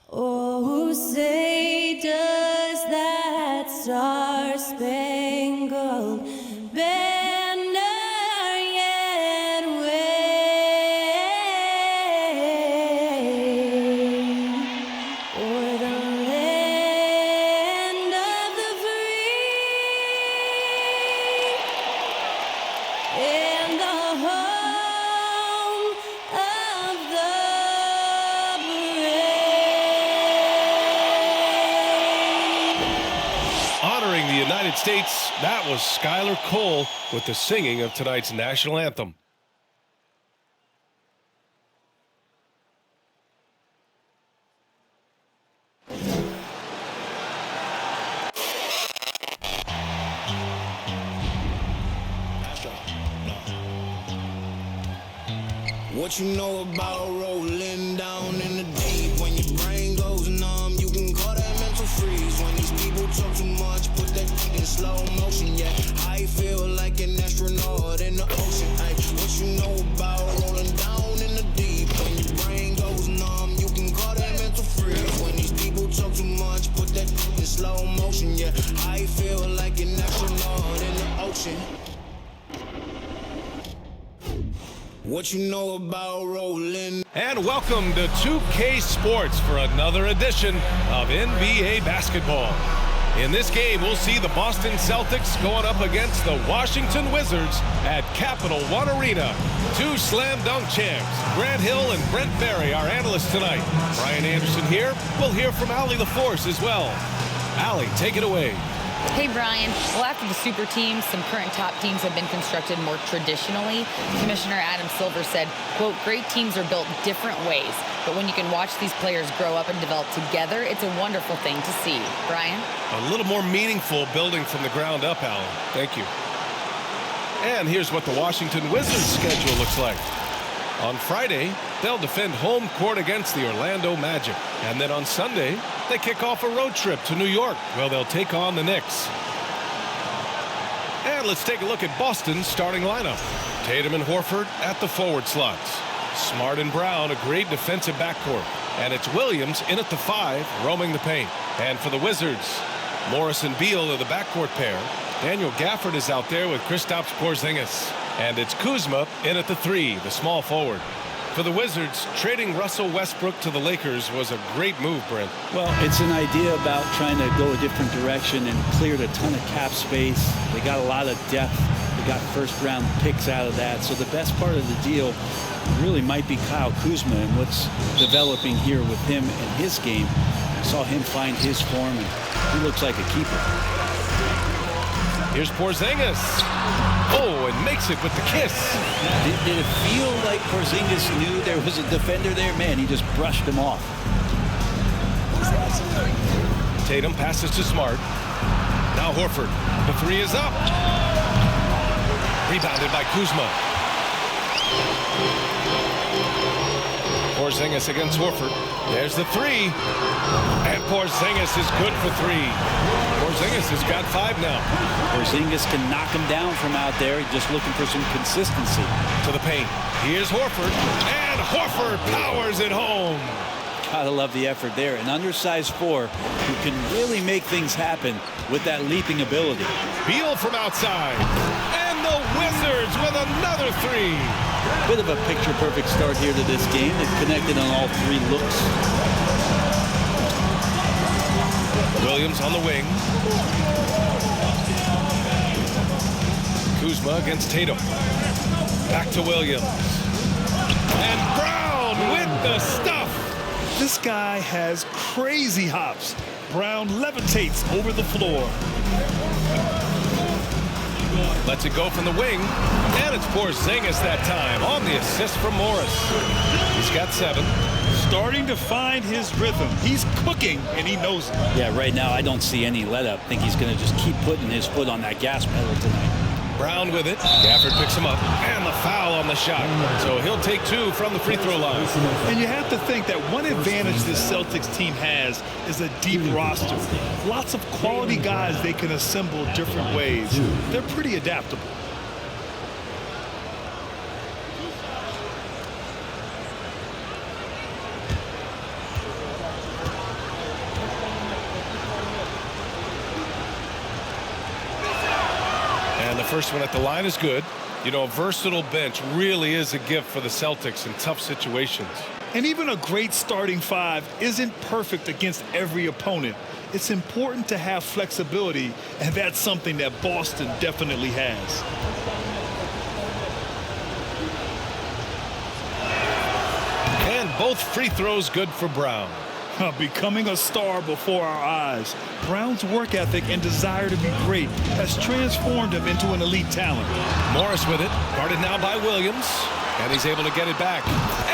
Oh, say does that star-spangled banner yet wave o'er the land of the free and the home of the Honoring the United States, that was Skylar Cole with the singing of tonight's national anthem. What you know about rolling down in the deep? When your brain goes numb, you can call that mental freeze. When these people talk too much, put that in slow motion. Yeah, I feel like an astronaut in the ocean. Ay, what you know about rolling down in the deep? When your brain goes numb, you can call that mental freeze. When these people talk too much, put that in slow motion. Yeah, I feel like an astronaut in the ocean. What you know about rolling? And welcome to 2K Sports for another edition of NBA basketball. In this game, we'll see the Boston Celtics going up against the Washington Wizards at Capital One Arena. Two slam dunk champs, Grant Hill and Brent Barry, our analysts tonight. Brian Anderson here. We'll hear from Allie LaForce as well. Allie, take it away. Hey, Brian. Well, after the super teams, some current top teams have been constructed more traditionally. Commissioner Adam Silver said, quote, great teams are built different ways, but when you can watch these players grow up and develop together, it's a wonderful thing to see. Brian? A little more meaningful building from the ground up, Alan. Thank you. And here's what the Washington Wizards schedule looks like. On Friday, they'll defend home court against the Orlando Magic. And then on Sunday, they kick off a road trip to New York, where they'll take on the Knicks. And let's take a look at Boston's starting lineup. Tatum and Horford at the forward slots. Smart and Brown, a great defensive backcourt. And it's Williams in at the 5, roaming the paint. And for the Wizards, Morris and Beal are the backcourt pair. Daniel Gafford is out there with Kristaps Porzingis. And it's Kuzma in at the 3, the small forward. For the Wizards, trading Russell Westbrook to the Lakers was a great move, Brent. Well, it's an idea about trying to go a different direction and cleared a ton of cap space. They got a lot of depth. They got first-round picks out of that. So the best part of the deal really might be Kyle Kuzma and what's developing here with him and his game. I saw him find his form, and he looks like a keeper. Here's Porzingis. Oh, and makes it with the kiss. Did it feel like Porzingis knew there was a defender there? Man, he just brushed him off. Tatum passes to Smart. Now Horford. The 3 is up. Rebounded by Kuzma. Porzingis against Horford. There's the 3. And Porzingis is good for 3. Porzingis has got 5 now. Porzingis can knock him down from out there, just looking for some consistency. To the paint. Here's Horford. And Horford powers it home. Gotta love the effort there. An undersized 4 who can really make things happen with that leaping ability. Beal from outside. And the Wizards with another 3. Bit of a picture-perfect start here to this game. They've connected on all 3 looks. Williams on the wing. Kuzma against Tatum. Back to Williams. And Brown with the stuff. This guy has crazy hops. Brown levitates over the floor. Lets it go from the wing. And it's Porzingis that time on the assist from Morris. He's got 7. Starting to find his rhythm. He's cooking, and he knows it. Yeah, right now I don't see any let-up. I think he's going to just keep putting his foot on that gas pedal tonight. Brown with it. Gafford picks him up. And the foul on the shot. So he'll take 2 from the free throw line. And you have to think that one advantage this Celtics team has is a deep roster. Lots of quality guys they can assemble different ways. They're pretty adaptable. And the first one at the line is good. You know, a versatile bench really is a gift for the Celtics in tough situations. And even a great starting 5 isn't perfect against every opponent. It's important to have flexibility, and that's something that Boston definitely has. And both free throws good for Brown. Becoming a star before our eyes. Brown's work ethic and desire to be great has transformed him into an elite talent. Morris with it, guarded now by Williams, and he's able to get it back.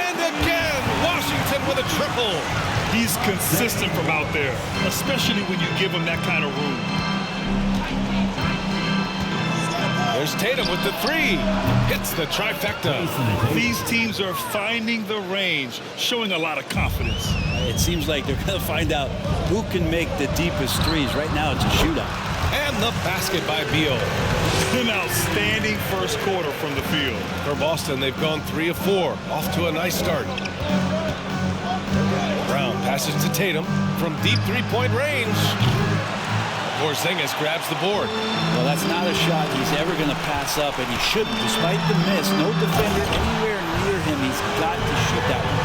And again, Washington with a triple. He's consistent from out there, especially when you give him that kind of room. There's Tatum with the three. Hits the trifecta. These teams are finding the range, showing a lot of confidence. It seems like they're going to find out who can make the deepest threes. Right now, it's a shootout. And the basket by Beal. An outstanding first quarter from the field. For Boston, they've gone 3 of 4. Off to a nice start. Brown passes to Tatum from deep three-point range. Porzingis grabs the board. Well, that's not a shot he's ever going to pass up, and he shouldn't. Despite the miss, no defender anywhere near him. He's got to shoot that one.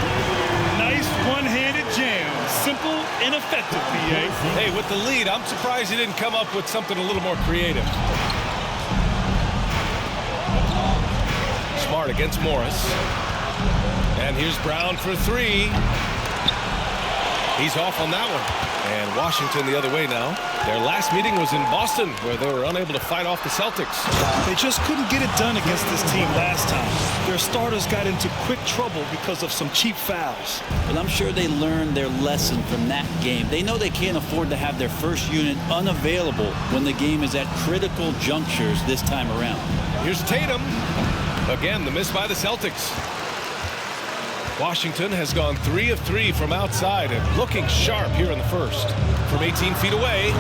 Nice one-handed jam. Simple and effective, PA. Hey, with the lead, I'm surprised he didn't come up with something a little more creative. Smart against Morris. And here's Brown for three. He's off on that one. And Washington the other way now. Their last meeting was in Boston, where they were unable to fight off the Celtics. They just couldn't get it done against this team last time. Their starters got into quick trouble because of some cheap fouls. But I'm sure they learned their lesson from that game. They know they can't afford to have their first unit unavailable when the game is at critical junctures this time around. Here's Tatum. Again, the miss by the Celtics. Washington has gone 3 of 3 from outside and looking sharp here in the first. From 18 feet away,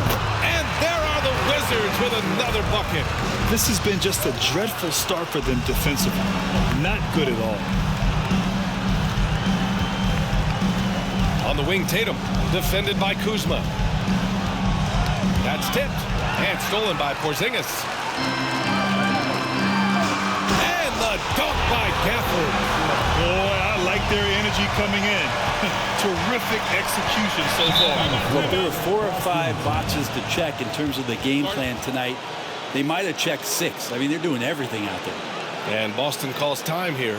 and there are the Wizards with another bucket. This has been just a dreadful start for them defensively. Not good at all. On the wing, Tatum, defended by Kuzma. That's tipped and stolen by Porzingis. And the dunk by Gafford. Boy, I like their energy coming in. Terrific execution so far. Well, there were 4 or 5 boxes to check in terms of the game plan tonight. They might have checked 6. I mean, they're doing everything out there. And Boston calls time here.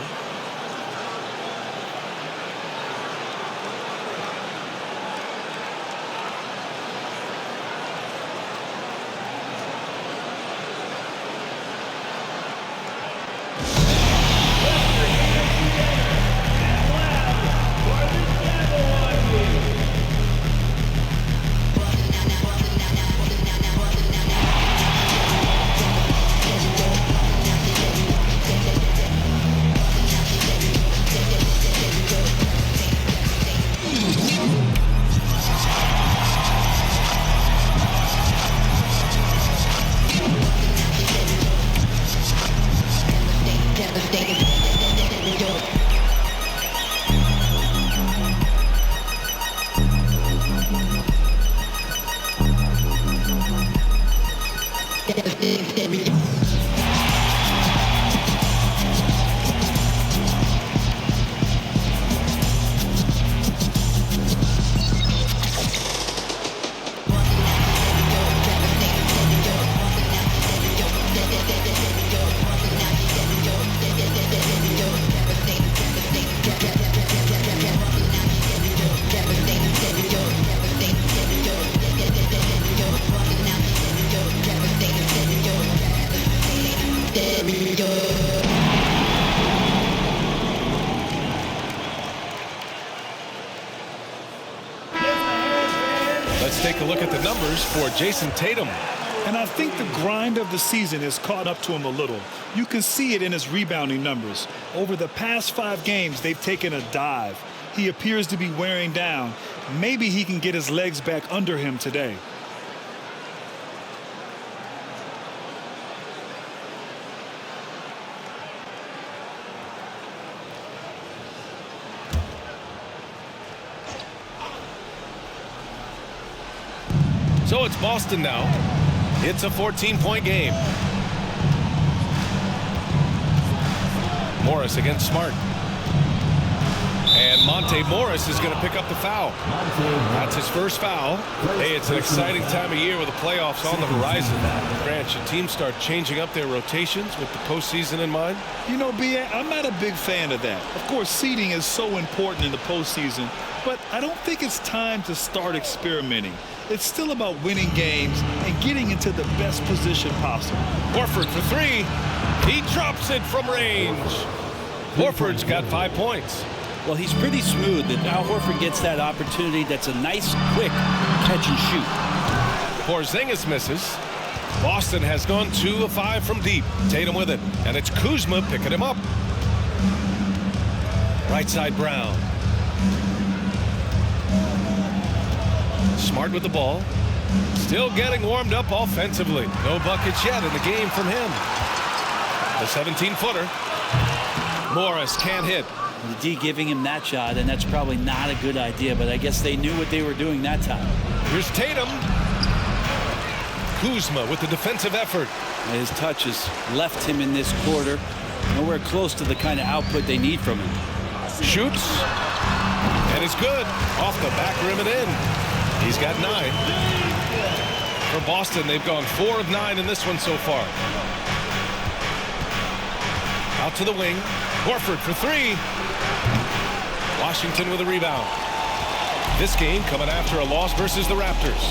Let's take a look at the numbers for Jason Tatum. And I think the grind of the season has caught up to him a little. You can see it in his rebounding numbers. Over the past 5 games, they've taken a dive. He appears to be wearing down. Maybe he can get his legs back under him today. So it's Boston now. It's a 14-point game. Morris against Smart. And Monte Morris is going to pick up the foul. That's his first foul. Hey, it's an exciting time of year with the playoffs on the horizon. Grant, should teams start changing up their rotations with the postseason in mind? You know, B.A., I'm not a big fan of that. Of course, seeding is so important in the postseason, but I don't think it's time to start experimenting. It's still about winning games and getting into the best position possible. Horford for 3. He drops it from range. Horford's got 5 points. Well, he's pretty smooth. And now Horford gets that opportunity. That's a nice, quick catch and shoot. Porzingis misses. Boston has gone 2 of 5 from deep. Tatum with it, and it's Kuzma picking him up. Right side Brown. Smart with the ball. Still getting warmed up offensively. No buckets yet in the game from him. The 17-footer. Morris can't hit. The D giving him that shot, and that's probably not a good idea, but I guess they knew what they were doing that time. Here's Tatum. Kuzma with the defensive effort. His touch has left him in this quarter. Nowhere close to the kind of output they need from him. Shoots. And it's good. Off the back rim and in. He's got 9. For Boston, they've gone 4 of 9 in this one so far. Out to the wing. Horford for 3. Washington with a rebound. This game coming after a loss versus the Raptors.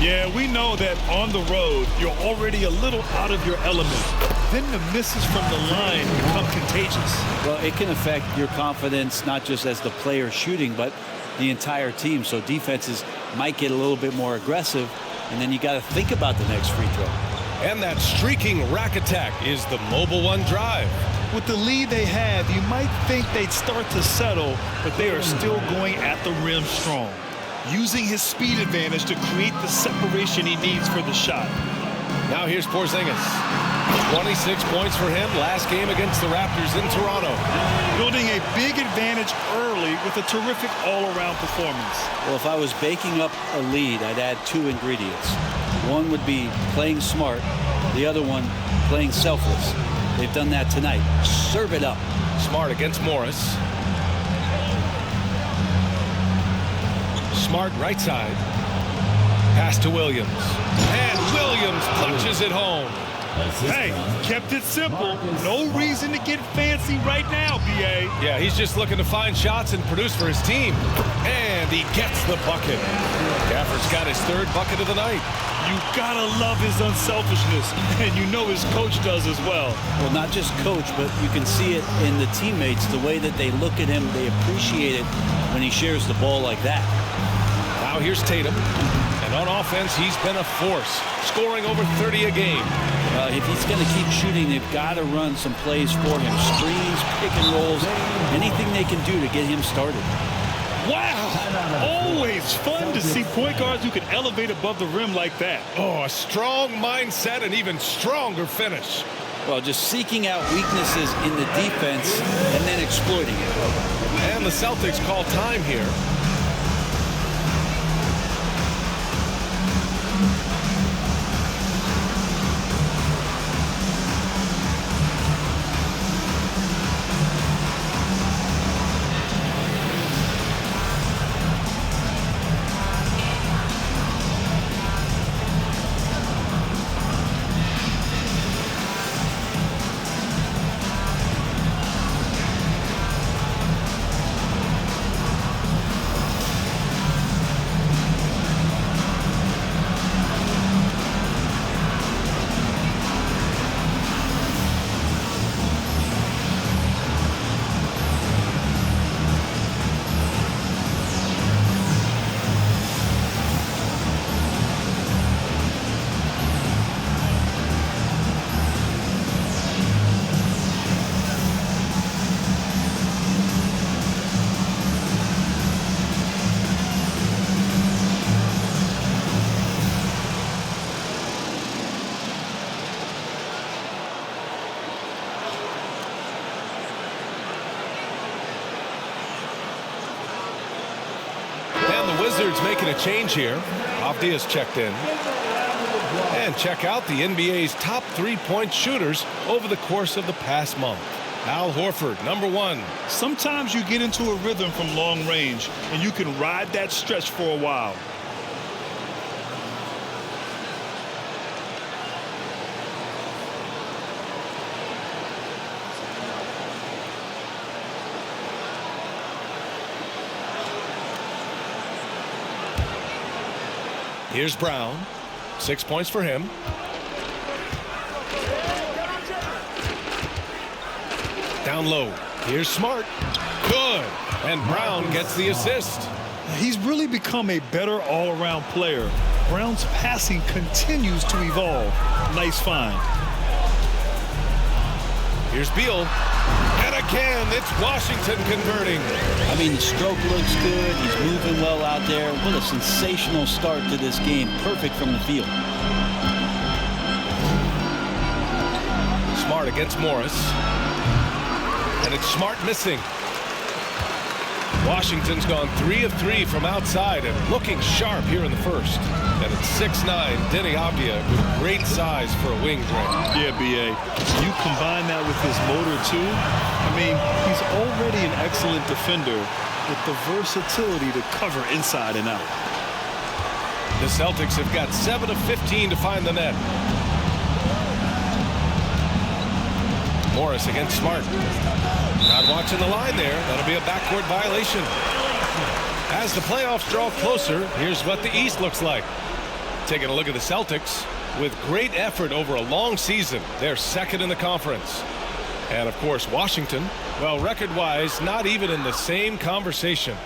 Yeah, we know that on the road, you're already a little out of your element. Then the misses from the line become contagious. Well, it can affect your confidence, not just as the player shooting, but the entire team. So defenses might get a little bit more aggressive, and then you got to think about the next free throw. And that streaking rack attack is the Mobile One drive. With the lead they have, you might think they'd start to settle, but they are still going at the rim strong, using his speed advantage to create the separation he needs for the shot. Now here's Porzingis. 26 points for him last game against the Raptors in Toronto. Building a big advantage early with a terrific all-around performance. Well, if I was baking up a lead, I'd add 2 ingredients. One would be playing smart. The other one, playing selfless. They've done that tonight. Serve it up. Smart against Morris. Smart right side. Pass to Williams. And Williams punches it home. Hey, kept it simple. No reason to get fancy right now, B.A. Yeah, he's just looking to find shots and produce for his team. And he gets the bucket. Gafford's got his 3rd bucket of the night. You gotta love his unselfishness, and you know his coach does as well. Well, not just coach, but you can see it in the teammates, the way that they look at him. They appreciate it when he shares the ball like that. Now here's Tatum. And on offense, he's been a force, scoring over 30 a game. If he's going to keep shooting, they've got to run some plays for him. Screens, pick and rolls, anything they can do to get him started. Wow! Always fun to see point guards who can elevate above the rim like that. Oh, a strong mindset and even stronger finish. Well, just seeking out weaknesses in the defense and then exploiting it. And the Celtics call time here. Wizards making a change here. Avdia's checked in. And check out the NBA's top 3-point shooters over the course of the past month. Al Horford, number 1. Sometimes you get into a rhythm from long range, and you can ride that stretch for a while. Here's Brown. 6 points for him. Down low. Here's Smart. Good. And Brown gets the assist. He's really become a better all-around player. Brown's passing continues to evolve. Nice find. Here's Beal. And again, it's Washington converting. I mean, the stroke looks good. He's moving well out there. What a sensational start to this game. Perfect from the field. Smart against Morris. And it's Smart missing. Washington's gone 3 of 3 from outside and looking sharp here in the first. And it's 6'9", Denny Avdia with great size for a wing drink. Yeah, B.A. You combine that with his motor, too. I mean, he's already an excellent defender with the versatility to cover inside and out. The Celtics have got 7 of 15 to find the net. Morris against Smart. Not watching the line there. That'll be a backcourt violation. As the playoffs draw closer, here's what the East looks like. Taking a look at the Celtics. With great effort over a long season, they're second in the conference. And, of course, Washington, well, record-wise, not even in the same conversation.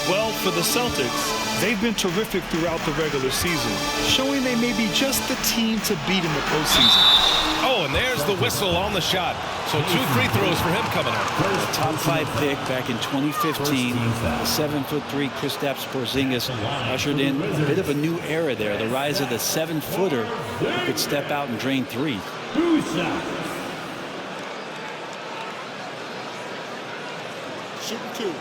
Well, for the Celtics, they've been terrific throughout the regular season, showing they may be just the team to beat in the postseason. Oh, and there's the whistle on the shot. So 2 free throws for him coming up. The top 5 pick back in 2015. The 7'3" Kristaps Porzingis ushered in a bit of a new era there. The rise of the 7-footer who could step out and drain threes. Shooting 2.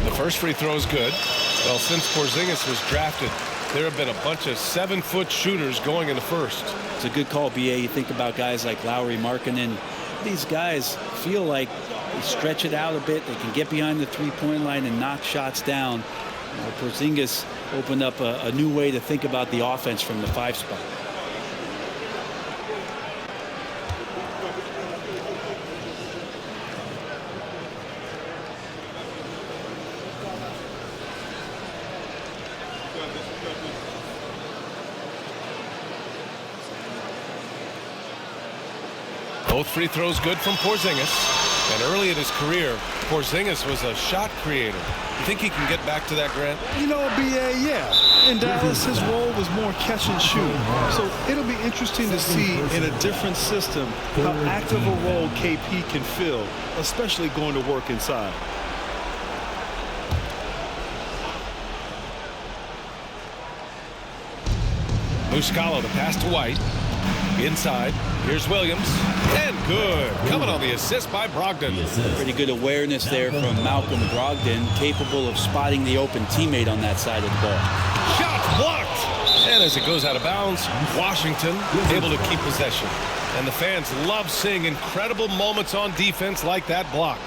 The first free throw is good. Well, since Porzingis was drafted, there have been a bunch of 7-foot shooters going in the first. It's a good call, B.A. You think about guys like Lowry, Markkanen. These guys feel like they stretch it out a bit. They can get behind the three-point line and knock shots down. Porzingis opened up a new way to think about the offense from the 5 spot. Both free throws good from Porzingis. And early in his career, Porzingis was a shot creator. You think he can get back to that, Grant? You know, B.A., yeah. In Dallas, his role was more catch and shoot. So it'll be interesting to see in a different system how active a role KP can fill, especially going to work inside. Muscala, the pass to White. Inside, here's Williams, and good. Coming on the assist by Brogdon. Pretty good awareness there from Malcolm Brogdon, capable of spotting the open teammate on that side of the ball. Shot blocked. And as it goes out of bounds, Washington able to keep possession. And the fans love seeing incredible moments on defense like that block.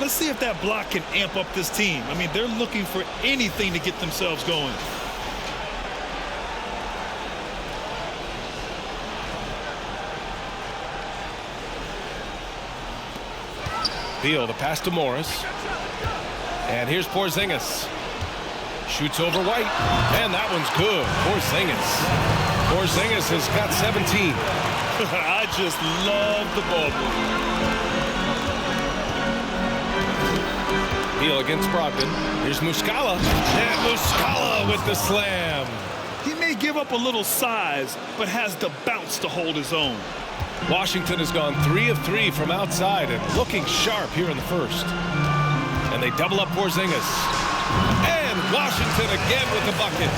Let's see if that block can amp up this team. I mean, they're looking for anything to get themselves going. Beal, the pass to Morris. And here's Porzingis. Shoots over White. And that one's good. Porzingis has got 17. I just love the ball movement. Beal against Brogdon. Here's Muscala. And Muscala with the slam. He may give up a little size, but has the bounce to hold his own. Washington has gone 3 of 3 from outside and looking sharp here in the first. And they double up Porzingis. And Washington again with the bucket.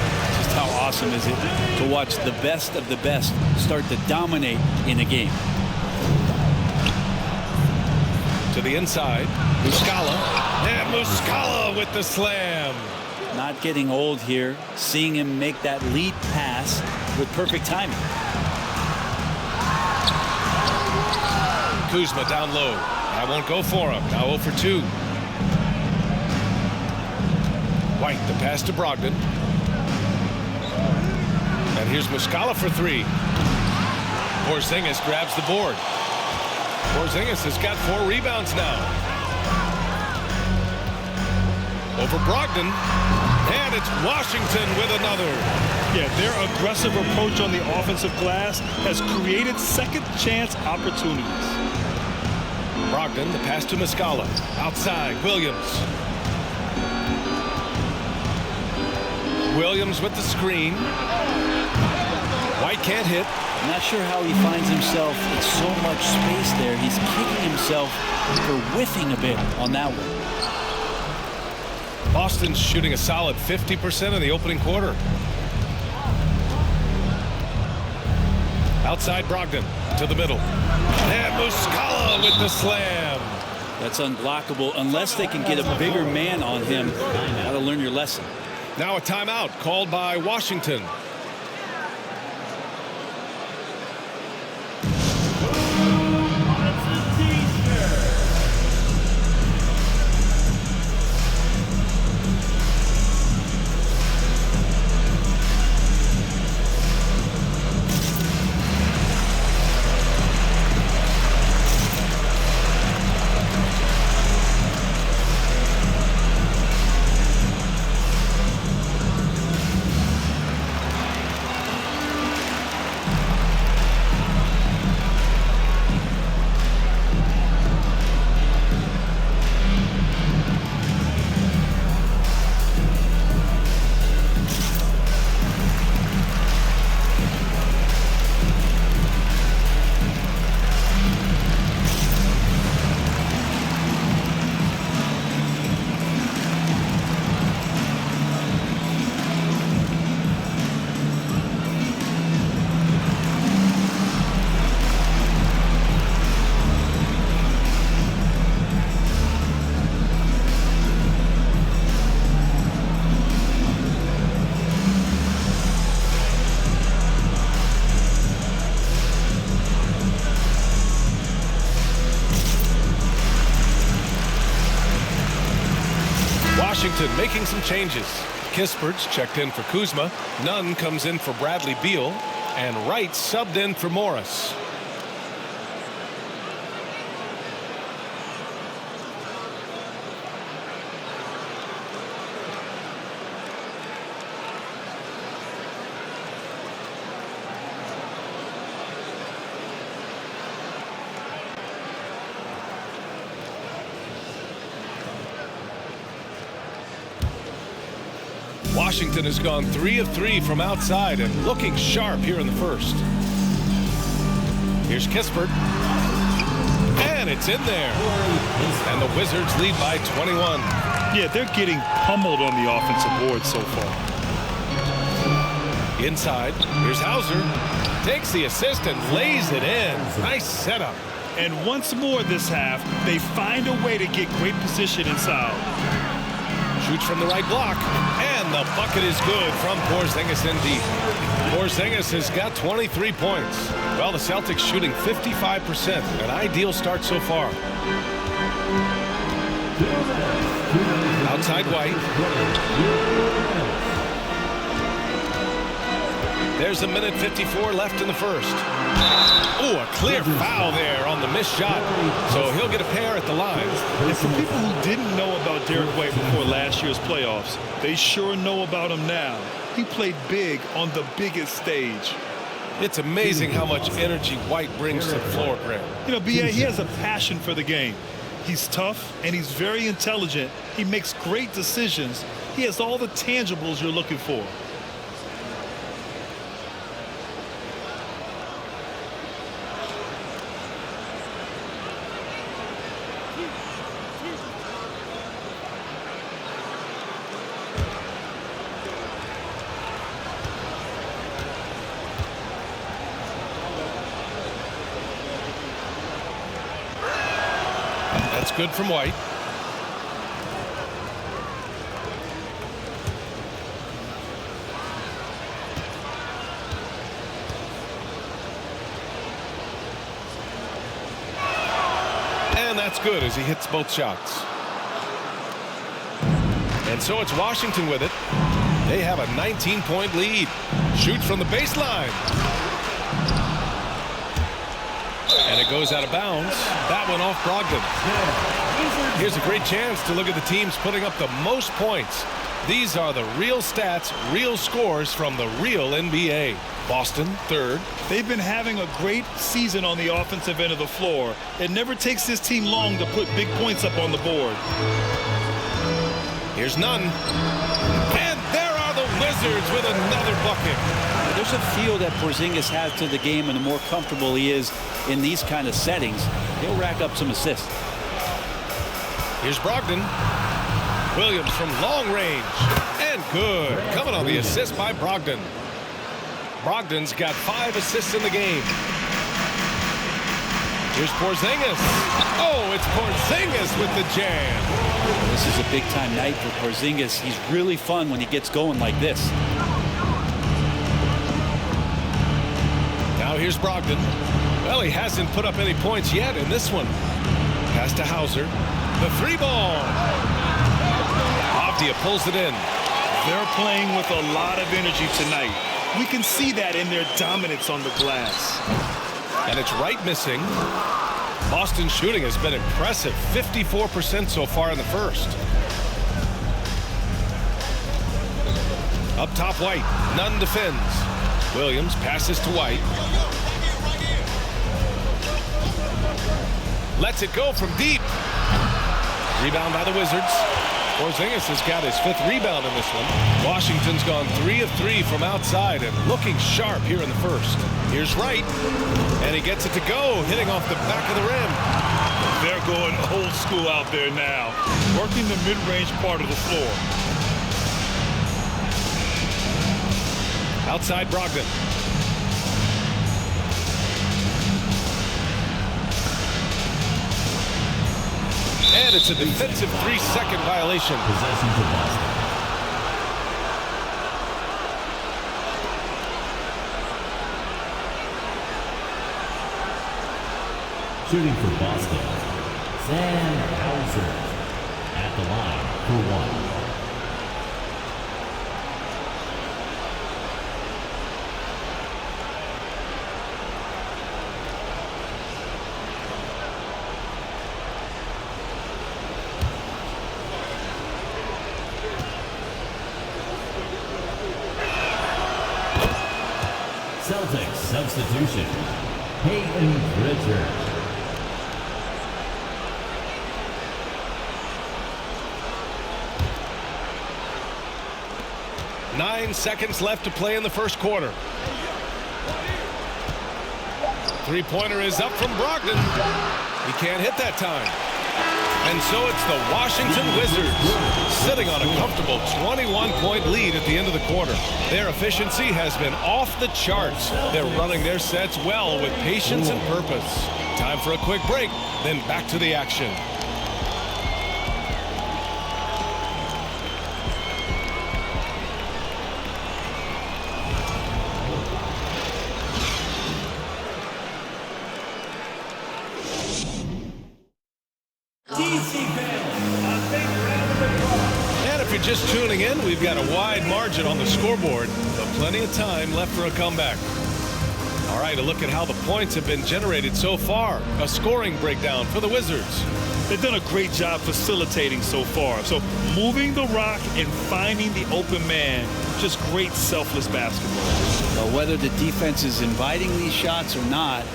Just how awesome is it to watch the best of the best start to dominate in a game. To the inside, Muscala. And Muscala with the slam. Not getting old here, seeing him make that lead pass with perfect timing. Kuzma down low. I won't go for him. Now 0 for 2. White, the pass to Brogdon. And here's Muscala for 3. Porzingis grabs the board. Porzingis has got 4 rebounds now. Over Brogdon. And it's Washington with another. Yeah, their aggressive approach on the offensive glass has created second chance opportunities. Brogdon, the pass to Muscala. Outside, Williams. Williams with the screen. White can't hit. I'm not sure how he finds himself in so much space there. He's kicking himself for whiffing a bit on that one. Boston's shooting a solid 50% in the opening quarter. Outside Brogdon to the middle. And Muscala with the slam. That's unblockable unless they can get a bigger man on him. Got to learn your lesson. Now a timeout called by Washington. Washington making some changes. Kispert's checked in for Kuzma. Nunn comes in for Bradley Beal. And Wright subbed in for Morris. Washington has gone 3 of 3 from outside and looking sharp here in the first. Here's Kispert. And it's in there. And the Wizards lead by 21. Yeah, they're getting pummeled on the offensive board so far. Inside, here's Hauser. Takes the assist and lays it in. Nice setup. And once more this half, they find a way to get great position inside. Shoots from the right block. And the bucket is good from Porzingis in deep. Porzingis has got 23 points. Well, the Celtics shooting 55%. An ideal start so far. Outside White. There's a minute 54 left in the first. Oh, a clear foul there on the missed shot. So he'll get a pair at the line. And for people who didn't know about Derek White before last year's playoffs, they sure know about him now. He played big on the biggest stage. It's amazing how much energy White brings to the floor, Grant. You know, B.A., he has a passion for the game. He's tough and he's very intelligent. He makes great decisions. He has all the tangibles you're looking for. That's good from White. And that's good as he hits both shots. And so it's Washington with it. They have a 19-point lead. Shoots from the baseline. And it goes out of bounds. That one off Brogdon. Here's a great chance to look at the teams putting up the most points. These are the real stats, real scores from the real NBA. Boston, third. They've been having a great season on the offensive end of the floor. It never takes this team long to put big points up on the board. Here's none. And there are the Wizards with another bucket. There's a feel that Porzingis has to the game, and the more comfortable he is in these kind of settings, he'll rack up some assists. Here's Brogdon. Williams from long range. And good. Coming on the assist by Brogdon. Brogdon's got 5 assists in the game. Here's Porzingis. Oh, it's Porzingis with the jam. This is a big-time night for Porzingis. He's really fun when he gets going like this. Now here's Brogdon. Well, he hasn't put up any points yet in this one. Pass to Hauser. The 3-ball. Avdia pulls it in. They're playing with a lot of energy tonight. We can see that in their dominance on the glass. And it's right missing. Boston's shooting has been impressive. 54% so far in the first. Up top, White. Nunn defends. Williams passes to White. Lets it go from deep. Rebound by the Wizards. Porzingis has got his 5th rebound in this one. Washington's gone 3 of 3 from outside and looking sharp here in the first. Here's Wright, and he gets it to go, hitting off the back of the rim. They're going old school out there now, working the mid-range part of the floor. Outside Brogdon. And it's a defensive 3-second violation. Possession to Boston. Shooting for Boston, Sam Hauser at the line for 1. Celtics substitution, Peyton Pritchard. 9 seconds left to play in the first quarter. 3-pointer is up from Brogdon. He can't hit that time. And so it's the Washington Wizards sitting on a comfortable 21-point lead at the end of the quarter. Their efficiency has been off the charts. They're running their sets well with patience and purpose. Time for a quick break, then back to the action. Just tuning in, we've got a wide margin on the scoreboard, but plenty of time left for a comeback. All right, a look at how the points have been generated so far. A scoring breakdown for the Wizards. They've done a great job facilitating so far. So moving the rock and finding the open man, just great selfless basketball. Well, whether the defense is inviting these shots or not,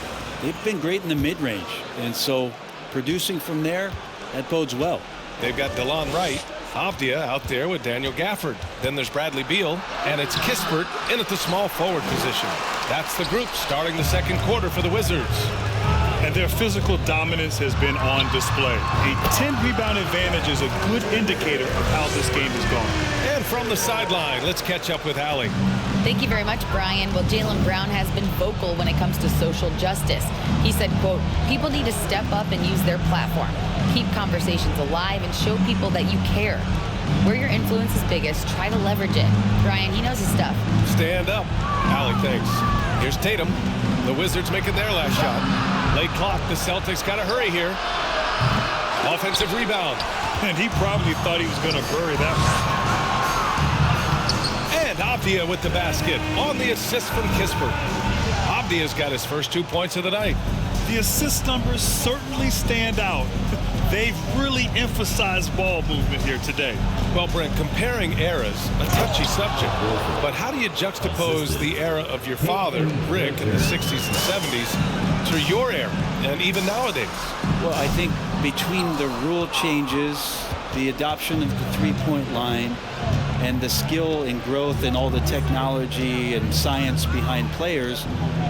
they've been great in the mid-range. And so producing from there, that bodes well. They've got DeLon Wright. Avdia out there with Daniel Gafford. Then there's Bradley Beal, and it's Kispert in at the small forward position. That's the group starting the second quarter for the Wizards. And their physical dominance has been on display. A 10-rebound advantage is a good indicator of how this game is going. And from the sideline, let's catch up with Allie. Thank you very much, Brian. Well, Jaylen Brown has been vocal when it comes to social justice. He said, quote, "People need to step up and use their platform. Keep conversations alive and show people that you care. Where your influence is biggest, try to leverage it." Brian, he knows his stuff. Stand up. Allie, thanks. Here's Tatum. The Wizards making their last shot. Late clock. The Celtics got to hurry here. Offensive rebound. And he probably thought he was going to bury that one. And Avdia with the basket on the assist from Kispert. Avdia's got his first 2 points of the night. The assist numbers certainly stand out. They've really emphasized ball movement here today. Well, Brent, comparing eras, a touchy subject. But how do you juxtapose the era of your father, Rick, in the 60s and 70s to your era, and even nowadays? Well, I think between the rule changes, the adoption of the three-point line, and the skill and growth and all the technology and science behind players,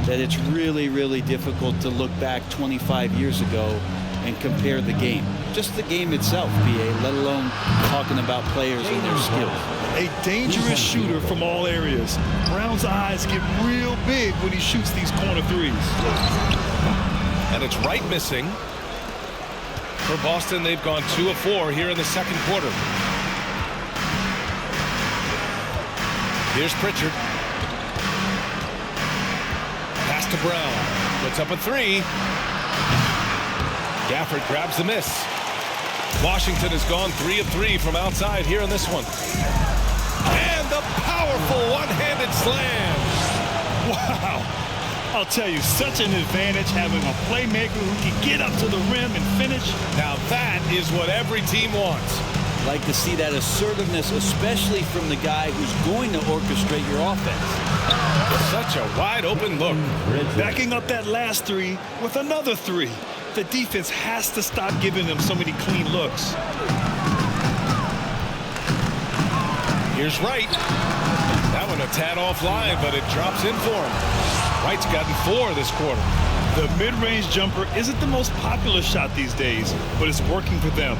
that it's really, really difficult to look back 25 years ago and compare the game. Just the game itself, BA, let alone talking about players and their skills. A dangerous shooter from all areas. Brown's eyes get real big when he shoots these corner threes. And it's right missing. For Boston, they've gone 2 of 4 here in the second quarter. Here's Pritchard. Pass to Brown. Puts up a 3. Gafford grabs the miss. Washington has gone 3 of 3 from outside here in this one. And the powerful one-handed slam. Wow. I'll tell you, such an advantage having a playmaker who can get up to the rim and finish. Now that is what every team wants. Like to see that assertiveness, especially from the guy who's going to orchestrate your offense. Such a wide open look. Backing up that last 3 with another 3. The defense has to stop giving them so many clean looks. Here's Wright. That one a tad offline, but it drops in for him. Wright's gotten 4 this quarter. The mid-range jumper isn't the most popular shot these days, but it's working for them.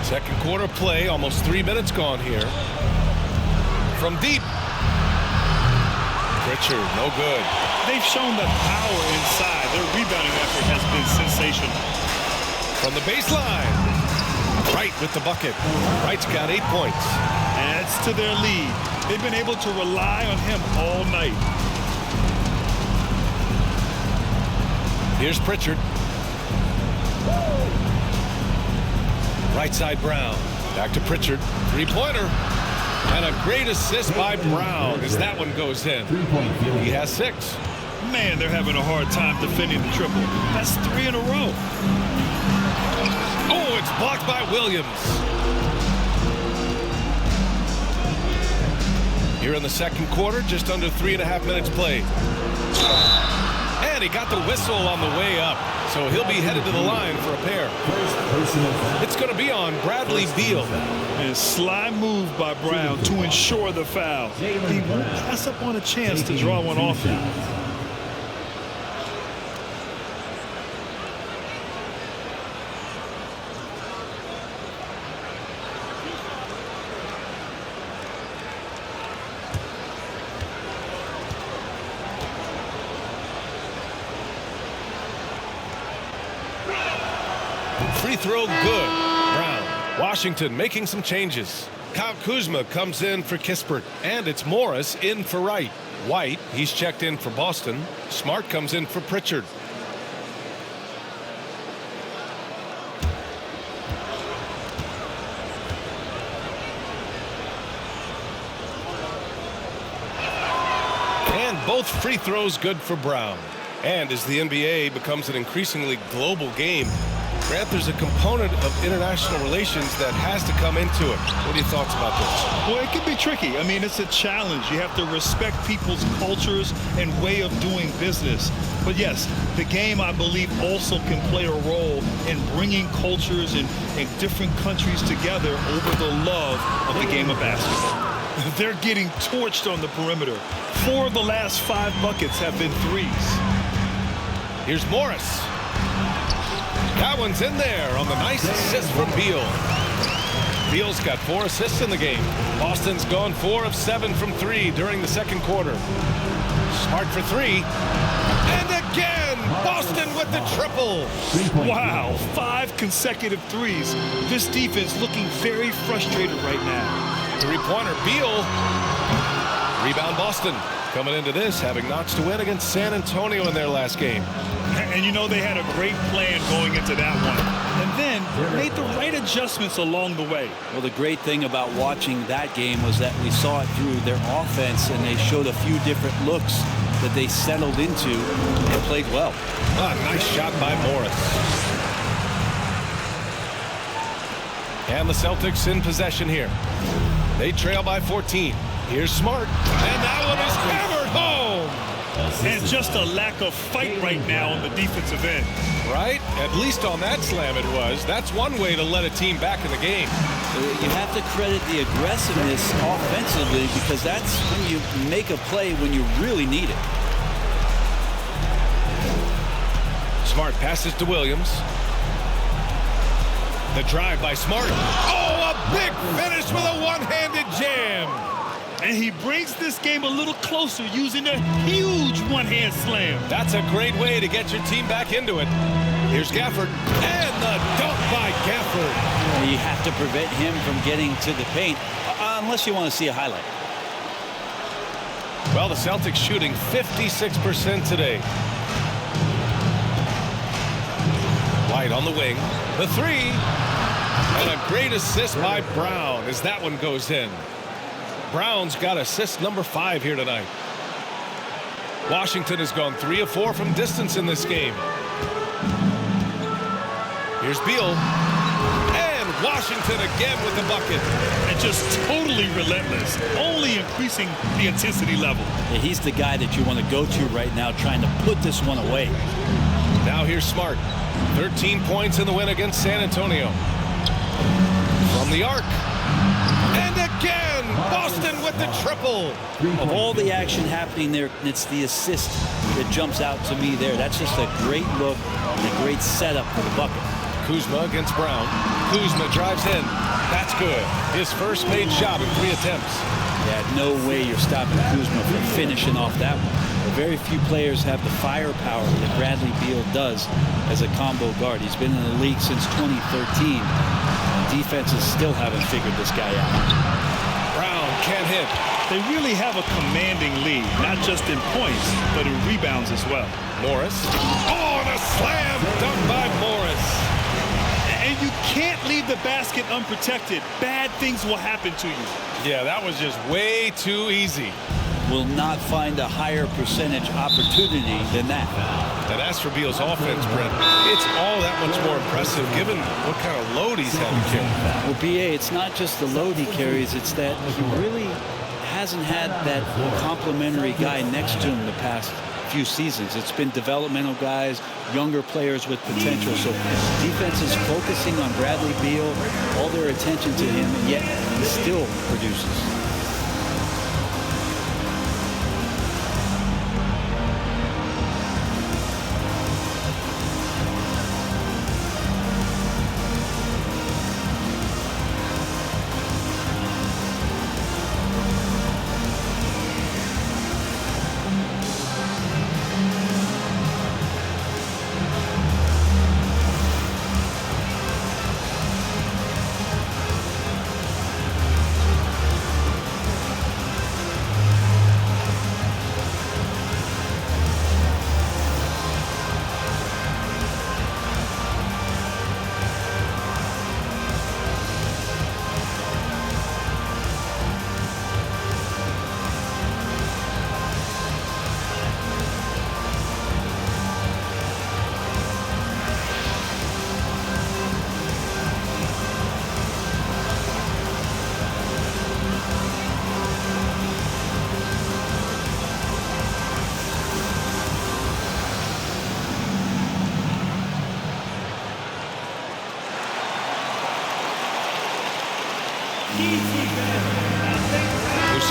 Second quarter play, almost 3 minutes gone here. From deep. Pritchard, no good. They've shown the power inside. Their rebounding effort has been sensational. From the baseline. Wright with the bucket. Wright's got 8 points. Adds to their lead. They've been able to rely on him all night. Here's Pritchard. Right side Brown. Back to Pritchard. 3-pointer. And a great assist by Brown as that one goes in. He has 6. Man, they're having a hard time defending the triple. That's 3 in a row. Oh, it's blocked by Williams. Here in the second quarter, just under 3.5 minutes played. And he got the whistle on the way up, so he'll be headed to the line for a pair. It's going to be on Bradley Beal. And a sly move by Brown to ensure the foul. He won't pass up on a chance to draw one off him. Free throw good. Brown. Washington making some changes. Kyle Kuzma comes in for Kispert. And it's Morris in for Wright. White, he's checked in for Boston. Smart comes in for Pritchard. And both free throws good for Brown. And as the NBA becomes an increasingly global game, Grant, there's a component of international relations that has to come into it. What are your thoughts about this? Well, it can be tricky. I mean, it's a challenge. You have to respect people's cultures and way of doing business. But yes, the game, I believe, also can play a role in bringing cultures and different countries together over the love of the game of basketball. They're getting torched on the perimeter. 4 of the last 5 buckets have been threes. Here's Morris. That one's in there on the nice assist from Beal. Beal's got 4 assists in the game. Boston's gone 4 of 7 from 3 during the second quarter. Smart for 3. And again, Boston with the triple. Wow, 5 consecutive threes. This defense looking very frustrated right now. 3-pointer, Beal. Rebound Boston. Coming into this, having notched a win against San Antonio in their last game. And you know they had a great plan going into that one. And then made the right adjustments along the way. Well, the great thing about watching that game was that we saw it through their offense, and they showed a few different looks that they settled into and played well. Nice shot by Morris. And the Celtics in possession here. They trail by 14. Here's Smart. And that one is hammered home. And just a lack of fight right now on the defensive end. Right? At least on that slam it was. That's one way to let a team back in the game. You have to credit the aggressiveness offensively because that's when you make a play when you really need it. Smart passes to Williams. The drive by Smart. Oh, a big finish with a one-handed jam. And he brings this game a little closer using a huge one-hand slam. That's a great way to get your team back into it. Here's Gafford. And the dunk by Gafford. You have to prevent him from getting to the paint unless you want to see a highlight. Well, the Celtics shooting 56% today. White on the wing. The three. And a great assist by Brown as that one goes in. Brown's got assist number 5 here tonight. Washington has gone 3 of 4 from distance in this game. Here's Beal. And Washington again with the bucket. And just totally relentless, only increasing the intensity level. Yeah, he's the guy that you want to go to right now trying to put this one away. Now here's Smart. 13 points in the win against San Antonio. From the arc. And again, Boston with the triple. Of all the action happening there, it's the assist that jumps out to me there. That's just a great look and a great setup for the bucket. Kuzma against Brown. Kuzma drives in. That's good. His first made shot in 3 attempts. Yeah, no way you're stopping Kuzma from finishing off that one. Very few players have the firepower that Bradley Beal does as a combo guard. He's been in the league since 2013. Defenses still haven't figured this guy out. Brown can't hit. They really have a commanding lead, not just in points, but in rebounds as well. Morris. Oh, and a slam dunk by Morris. And you can't leave the basket unprotected. Bad things will happen to you. Yeah, that was just way too easy. Will not find a higher percentage opportunity than that. And as for Beal's offense, Brent, it's all that much more impressive given what kind of load he's had to carry. Well, BA, it's not just the load he carries, it's that he really hasn't had that complimentary guy next to him the past few seasons. It's been developmental guys, younger players with potential. So defense is focusing on Bradley Beal, all their attention to him, and yet he still produces.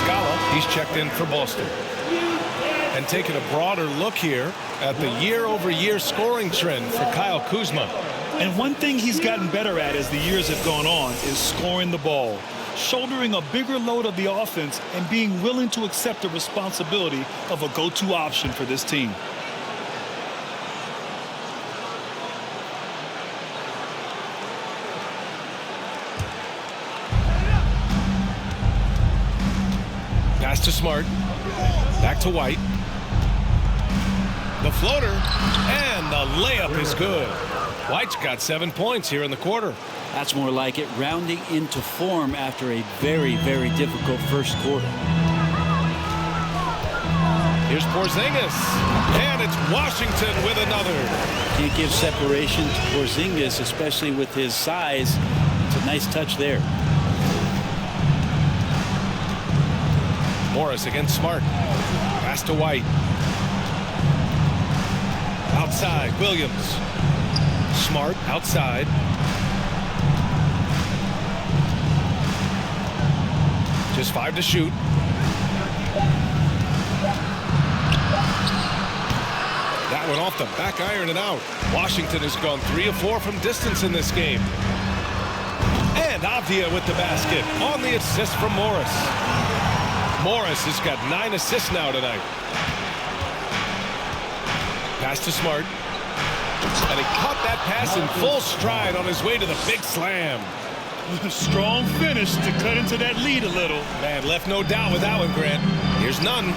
Muscala, he's checked in for Boston. And taking a broader look here at the year-over-year scoring trend for Kyle Kuzma. And one thing he's gotten better at as the years have gone on is scoring the ball, shouldering a bigger load of the offense, and being willing to accept the responsibility of a go-to option for this team. Pass to Smart. Back to White. The floater. And the layup is good. White's got 7 points here in the quarter. That's more like it, rounding into form after a very, very difficult first quarter. Here's Porzingis, and it's Washington with another. Can't give separation to Porzingis, especially with his size. It's a nice touch there. Morris against Smart. Pass to White. Outside, Williams. Smart outside. Just 5 to shoot. That one off the back iron and out. Washington has gone 3 of 4 from distance in this game. And Avdia with the basket on the assist from Morris. Morris has got 9 assists now tonight. Pass to Smart. And he caught that pass in full stride on his way to the big slam. Strong finish to cut into that lead a little. Man, left no doubt with that one, Grant. Here's none.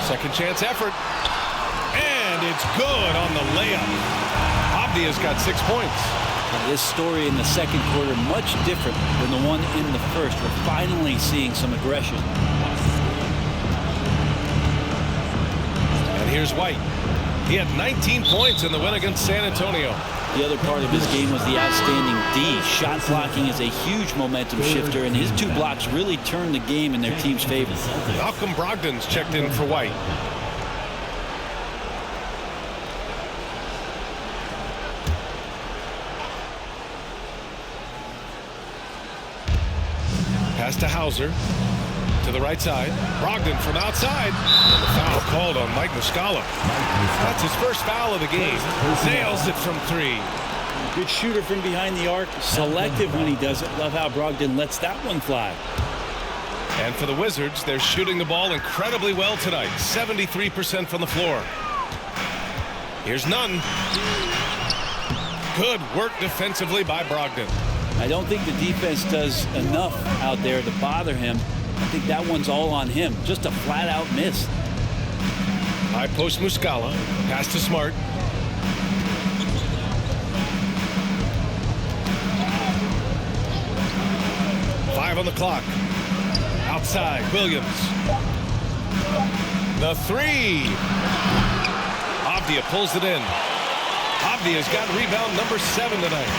Second chance effort. And it's good on the layup. Avdia's got 6 points. This story in the second quarter much different than the one in the first. We're finally seeing some aggression. And here's White. He had 19 points in the win against San Antonio. The other part of his game was the outstanding D. Shot blocking is a huge momentum shifter, and his 2 blocks really turned the game in their team's favor. Malcolm Brogdon's checked in for White. Pass to Hauser. To the right side. Brogdon from outside. And the foul called on Mike Muscala. That's his first foul of the game. Nails it from 3. Good shooter from behind the arc. Selective when he does it. Love how Brogdon lets that one fly. And for the Wizards, they're shooting the ball incredibly well tonight. 73% from the floor. Here's none. Good work defensively by Brogdon. I don't think the defense does enough out there to bother him. I think that one's all on him. Just a flat-out miss. High post Muscala. Pass to Smart. Five on the clock. Outside, Williams. The 3. Avdia pulls it in. Avdia's got rebound number 7 tonight.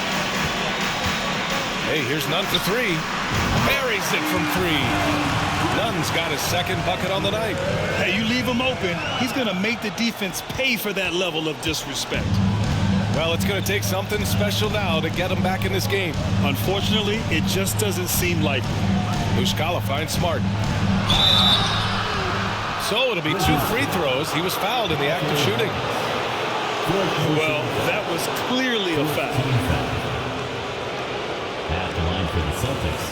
Hey, here's Nunn for 3. Buries it from 3. Nunn's got his second bucket on the night. Hey, you leave him open, he's going to make the defense pay for that level of disrespect. Well, it's going to take something special now to get him back in this game. Unfortunately, it just doesn't seem likely. Muscala finds Smart. So it'll be 2 free throws. He was fouled in the act of shooting. Well, that was clearly a foul. At the line for the Celtics,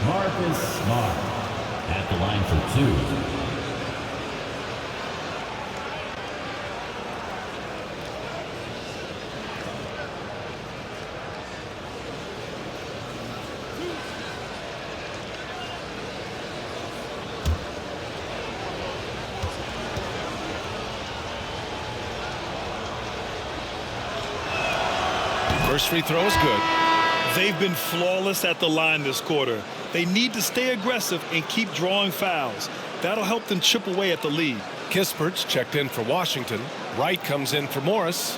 Marcus Smart. At the line for 2. First free throw is good. They've been flawless at the line this quarter. They need to stay aggressive and keep drawing fouls. That'll help them chip away at the lead. Kispert's checked in for Washington. Wright comes in for Morris.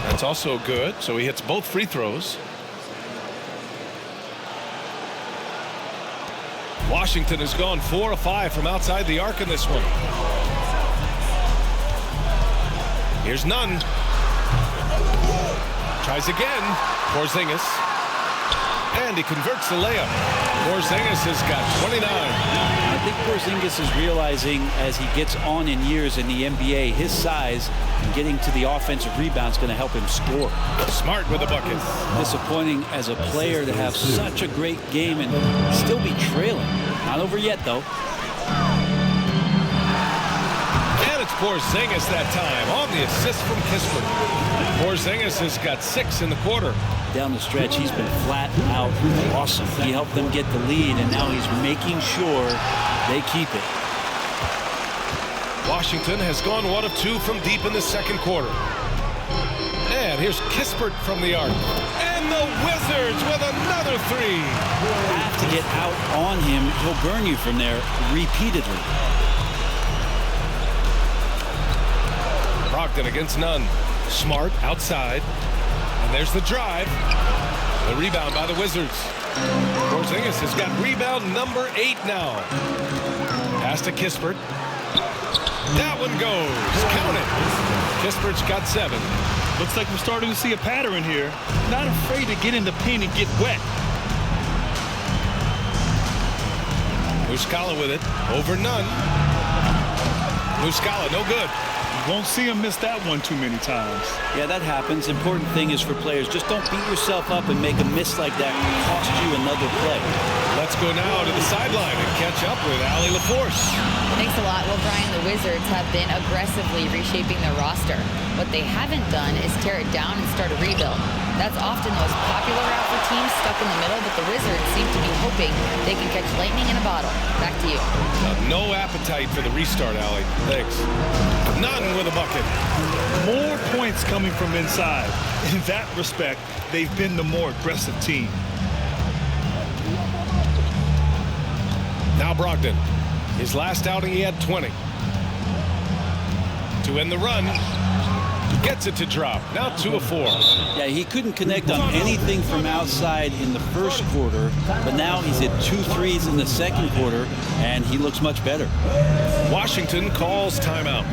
That's also good, so he hits both free throws. Washington has gone 4 of 5 from outside the arc in this one. Here's Nunn. Tries again. Porzingis. And he converts the layup. Porzingis has got 29. I think Porzingis is realizing as he gets on in years in the NBA, his size and getting to the offensive rebound is going to help him score. Smart with a bucket. Disappointing as a player to have such a great game and still be trailing. Not over yet, though. And it's Porzingis that time on the assist from Kispert. Porzingis has got 6 in the quarter. Down the stretch, he's been flat out awesome. He helped them get the lead, and now he's making sure they keep it. Washington has gone 1 of 2 from deep in the second quarter. And here's Kispert from the arc. And the Wizards with another three. You have to get out on him. He'll burn you from there repeatedly. Brogdon against none. Smart outside. And there's the drive. The rebound by the Wizards. Porzingis has got rebound number 8 now. Pass to Kispert. That one goes. Count it. Kispert's got 7. Looks like we're starting to see a pattern here. Not afraid to get in the paint and get wet. Muscala with it. Over none. Muscala, no good. Won't see him miss that one too many times. Yeah, that happens. Important thing is for players, just don't beat yourself up and make a miss like that cost you another play. Let's go now to the sideline and catch up with Allie LaForce. Thanks a lot. Well, Brian, the Wizards have been aggressively reshaping their roster. What they haven't done is tear it down and start a rebuild. That's often the most popular route for teams stuck in the middle, but the Wizards seem to be hoping they can catch lightning in a bottle. Back to you. No appetite for the restart, Allie. Thanks. None with a bucket. More points coming from inside. In that respect, they've been the more aggressive team. Now Brogdon. His last outing, he had 20. To end the run. Gets it to drop. Now 2 of 4. Yeah, he couldn't connect on anything from outside in the first quarter, but now he's hit 2 threes in the second quarter, and he looks much better. Washington calls timeout.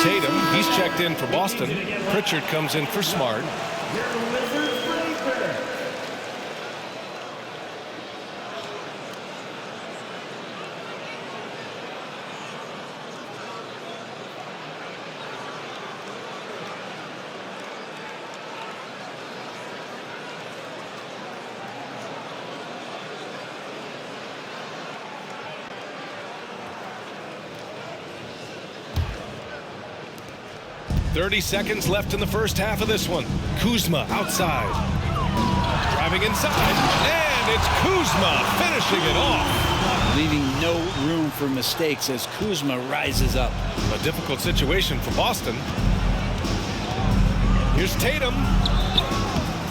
Tatum, he's checked in for Boston. Pritchard comes in for Smart. .30 seconds left in the first half of this one. Kuzma outside. Driving inside. And it's Kuzma finishing it off. Leaving no room for mistakes as Kuzma rises up. A difficult situation for Boston. Here's Tatum.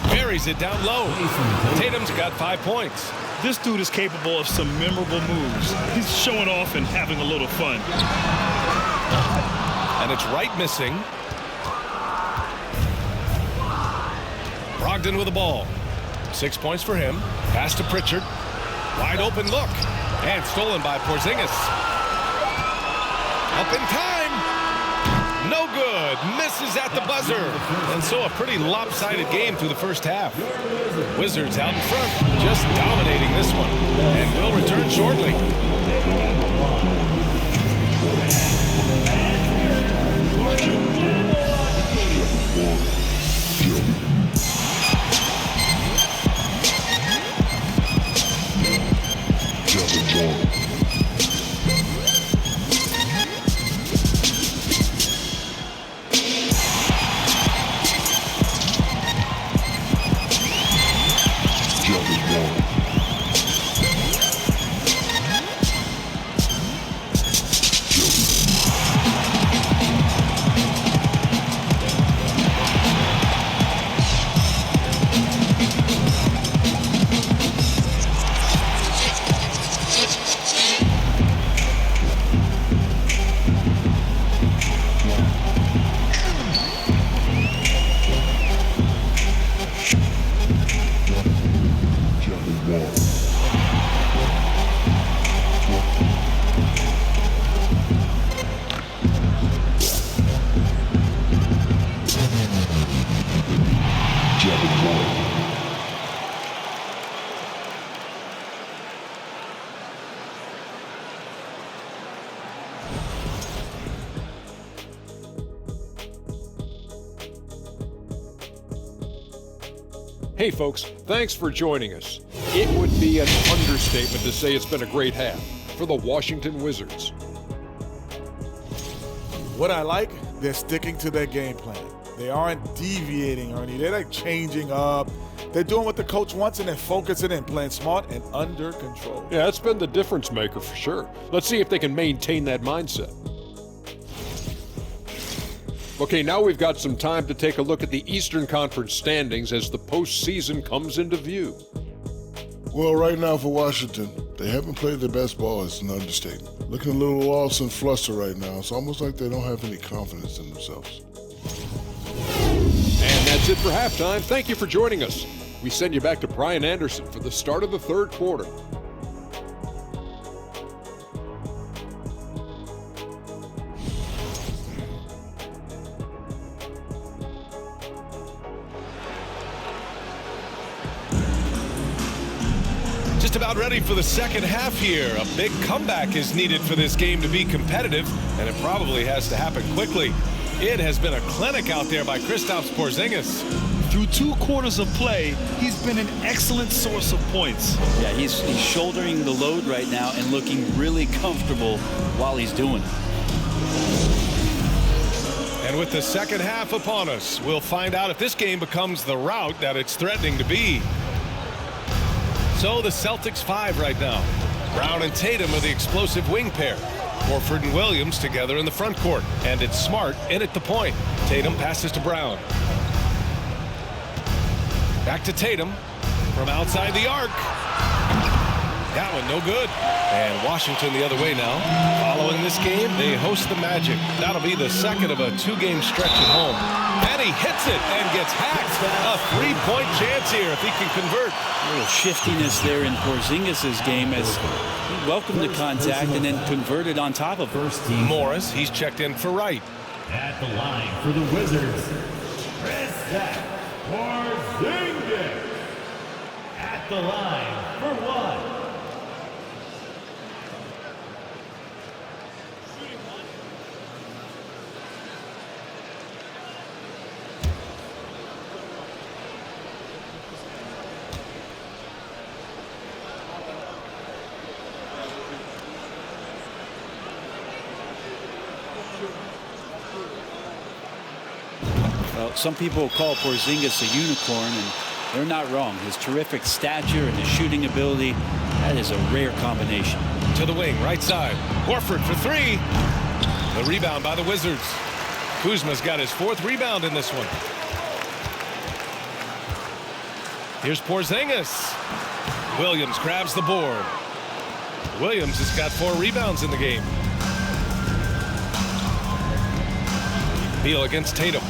Buries it down low. Tatum's got 5 points. This dude is capable of some memorable moves. He's showing off and having a little fun. And it's Wright missing. Brogdon with the ball. 6 points for him. Pass to Pritchard. Wide open look. And stolen by Porzingis. Up in time. No good. Misses at the buzzer. And so a pretty lopsided game through the first half. Wizards out in front. Just dominating this one. And will return shortly. Hey folks, thanks for joining us. It would be an understatement to say it's been a great half for the Washington Wizards. What I like, they're sticking to their game plan. They aren't deviating, Ernie. They're like changing up. They're doing what the coach wants and they're focusing and playing smart and under control. Yeah, it's been the difference maker for sure. Let's see if they can maintain that mindset. Okay, now we've got some time to take a look at the Eastern Conference standings as the postseason comes into view. Well, right now for Washington, they haven't played their best ball. It's an understatement. Looking a little lost and flustered right now. It's almost like they don't have any confidence in themselves. And that's it for halftime. Thank you for joining us. We send you back to Brian Anderson for the start of the third quarter. Just about ready for the second half here. A big comeback is needed for this game to be competitive, and it probably has to happen quickly. It has been a clinic out there by Kristaps Porzingis. Through 2 quarters of play, he's been an excellent source of points. Yeah, he's shouldering the load right now and looking really comfortable while he's doing it. And with the second half upon us, we'll find out if this game becomes the rout that it's threatening to be. So the Celtics 5 right now. Brown and Tatum are the explosive wing pair. Horford and Williams together in the front court. And it's Smart in at the point. Tatum passes to Brown. Back to Tatum from outside the arc. That one no good. And Washington the other way now. Following this game, they host the Magic. That'll be the second of a 2-game stretch at home. And he hits it and gets hacked. A 3-point chance here if he can convert. A little shiftiness there in Porzingis' game as he welcomed the contact and then converted on top of it. Morris, he's checked in for Wright. At the line for the Wizards, Kristaps Porzingis. At the line for 1. Well, some people call Porzingis a unicorn, and they're not wrong. His terrific stature and his shooting ability, that is a rare combination. To the wing, right side. Horford for 3. The rebound by the Wizards. Kuzma's got his 4th rebound in this one. Here's Porzingis. Williams grabs the board. Williams has got 4 rebounds in the game. Beal against Tatum.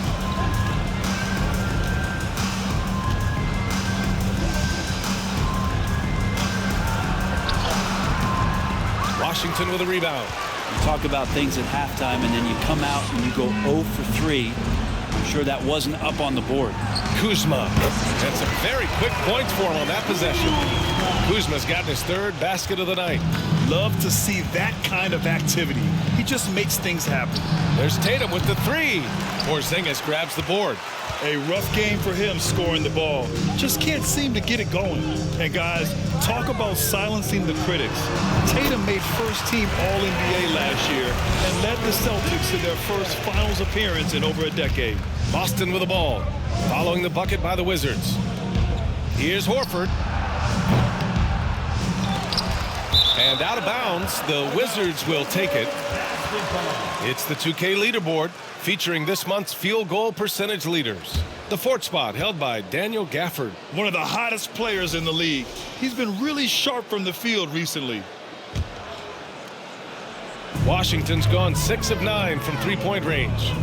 Washington with a rebound. You talk about things at halftime, and then you come out and you go 0 for 3. I'm sure that wasn't up on the board. Kuzma. And some very quick points for him on that possession. Kuzma's gotten his 3rd basket of the night. Love to see that kind of activity. He just makes things happen. There's Tatum with the 3. Porzingis grabs the board. A rough game for him scoring the ball. Just can't seem to get it going. And guys, talk about silencing the critics. Tatum made first-team All-NBA last year and led the Celtics to their first finals appearance in over a decade. Boston with the ball, following the bucket by the Wizards. Here's Horford. And out of bounds, the Wizards will take it. It's the 2K leaderboard featuring this month's field goal percentage leaders. The 4th spot held by Daniel Gafford. One of the hottest players in the league. He's been really sharp from the field recently. Washington's gone 6 of 9 from 3-point range.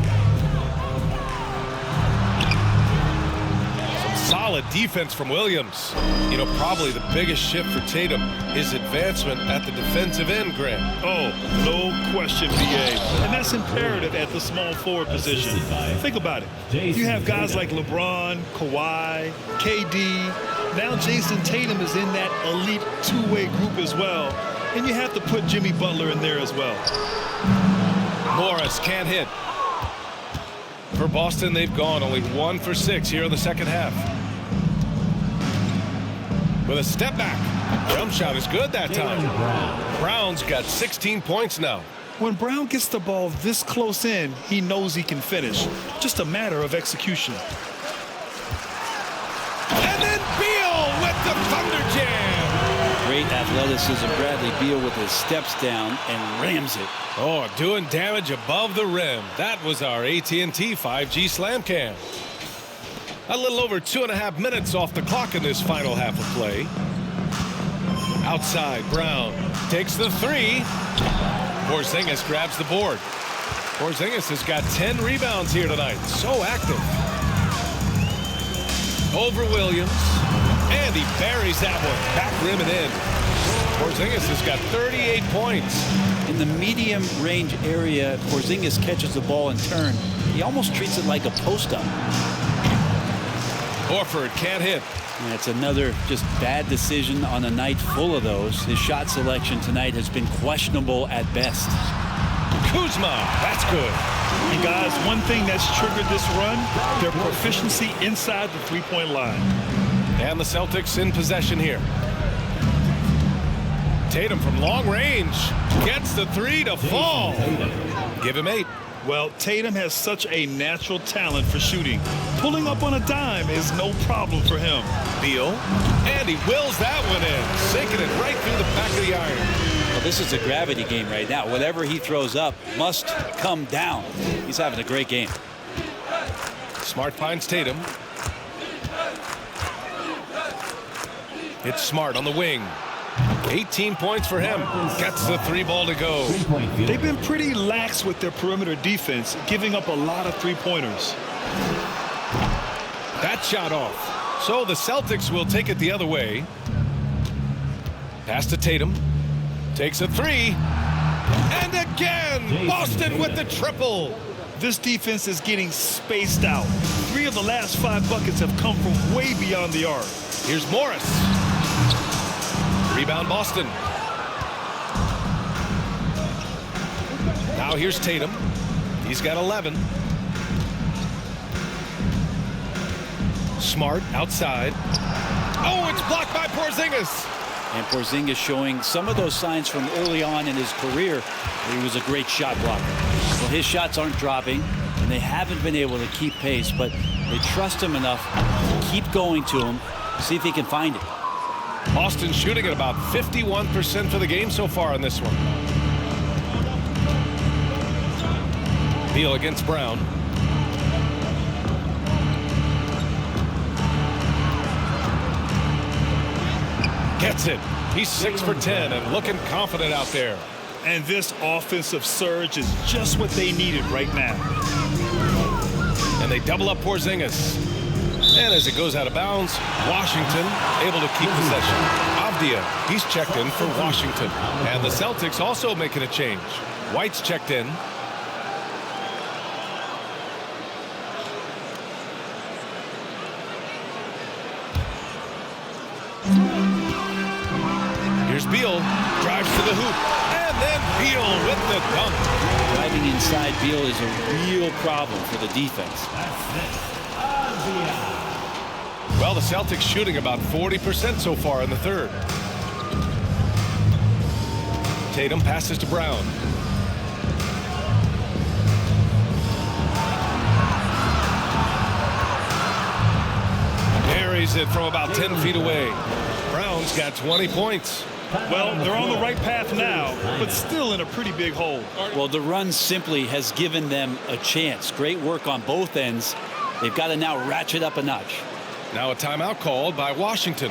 Solid defense from Williams. You know, probably the biggest shift for Tatum, his advancement at the defensive end, Grant. Oh, no question, BA. And that's imperative at the small forward position. Think about it. You have guys like LeBron, Kawhi, KD. Now Jason Tatum is in that elite 2-way group as well. And you have to put Jimmy Butler in there as well. Morris can't hit. For Boston, they've gone only 1 for 6 here in the second half. with a step back. Jump shot is good that time. Brown's got 16 points now. When Brown gets the ball this close in, he knows he can finish. Just a matter of execution. And then Beal with the thunder jam. Great athleticism. Bradley Beal with his steps down and rams it. Oh, doing damage above the rim. That was our AT&T 5G Slam Cam. A little over 2.5 minutes off the clock in this final half of play. Outside, Brown takes the three. Porzingis grabs the board. Porzingis has got 10 rebounds here tonight. So active. Over Williams. And he buries that one. Back rim and in. Porzingis has got 38 points. In the medium range area, Porzingis catches the ball and turn. He almost treats it like a post-up. Horford can't hit. That's another just bad decision on a night full of those. His shot selection tonight has been questionable at best. Kuzma, that's good. And guys, one thing that's triggered this run, their proficiency inside the three-point line. And the Celtics in possession here. Tatum from long range gets the three to fall. Give him 8. Well, Tatum has such a natural talent for shooting. Pulling up on a dime is no problem for him. Beal, and he wills that one in, sinking it right through the back of the iron. Well, this is a gravity game right now. Whatever he throws up must come down. He's having a great game. Smart finds Tatum. It's Smart on the wing. 18 points for him. Gets the 3 ball to go. They've been pretty lax with their perimeter defense, giving up a lot of three-pointers. That shot off. So the Celtics will take it the other way. Pass to Tatum. Takes a 3. And again, Boston with the triple. This defense is getting spaced out. 3 of the last 5 buckets have come from way beyond the arc. Here's Morris. Rebound Boston. Now here's Tatum. He's got 11. Smart outside. Oh, it's blocked by Porzingis. And Porzingis showing some of those signs from early on in his career where he was a great shot blocker. Well, his shots aren't dropping, and they haven't been able to keep pace, but they trust him enough to keep going to him, see if he can find it. Boston shooting at about 51% for the game so far in this one. Beal against Brown. Gets it. He's 6 for 10 and looking confident out there. And this offensive surge is just what they needed right now. And they double up Porzingis. And as it goes out of bounds, Washington able to keep possession. Avdia, he's checked in for Washington. And the Celtics also making a change. White's checked in. Here's Beal, drives to the hoop, and then Beal with the dunk. Driving inside Beal is a real problem for the defense. Well, the Celtics shooting about 40% so far in the third. Tatum passes to Brown. Buries it from about 10 feet away. Brown's got 20 points. Well, they're on the right path now, but still in a pretty big hole. Well, the run simply has given them a chance. Great work on both ends. They've got to now ratchet up a notch. Now a timeout called by Washington.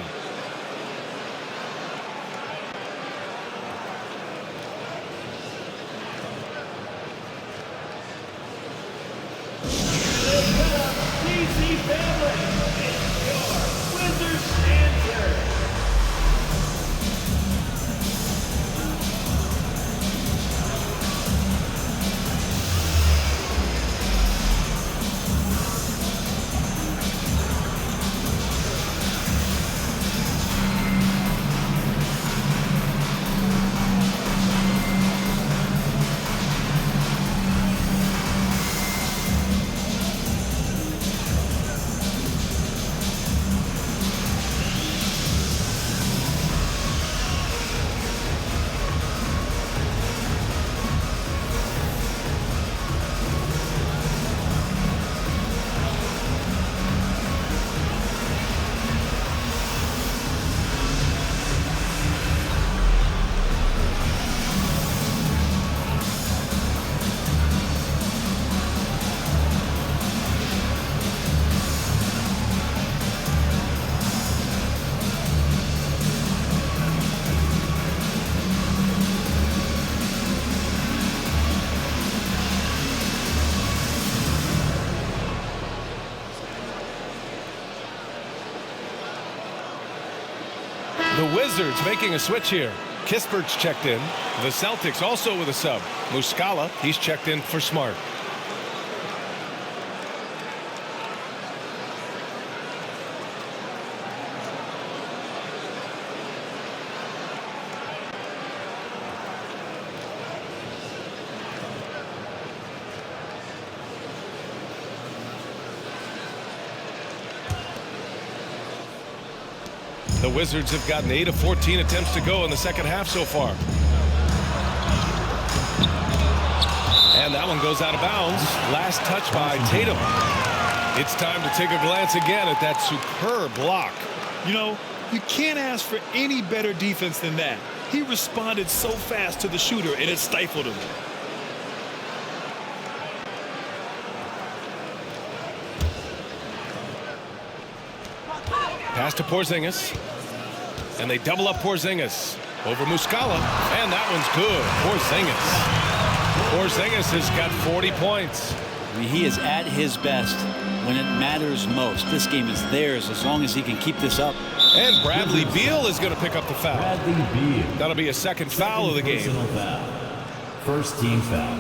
The Wizards making a switch here. Kispert's checked in. The Celtics also with a sub. Muscala, he's checked in for Smart. The Wizards have gotten 8 of 14 attempts to go in the second half so far. And that one goes out of bounds. Last touch by Tatum. It's time to take a glance again at that superb block. You know, you can't ask for any better defense than that. He responded so fast to the shooter, and it stifled him. Pass to Porzingis. And they double up Porzingis over Muscala. And that one's good. Porzingis has got 40 points. I mean, he is at his best when it matters most. This game is theirs as long as he can keep this up. And Bradley Beal is going to pick up the foul. Bradley Beal. That'll be a second foul of the game. Personal foul. First team foul.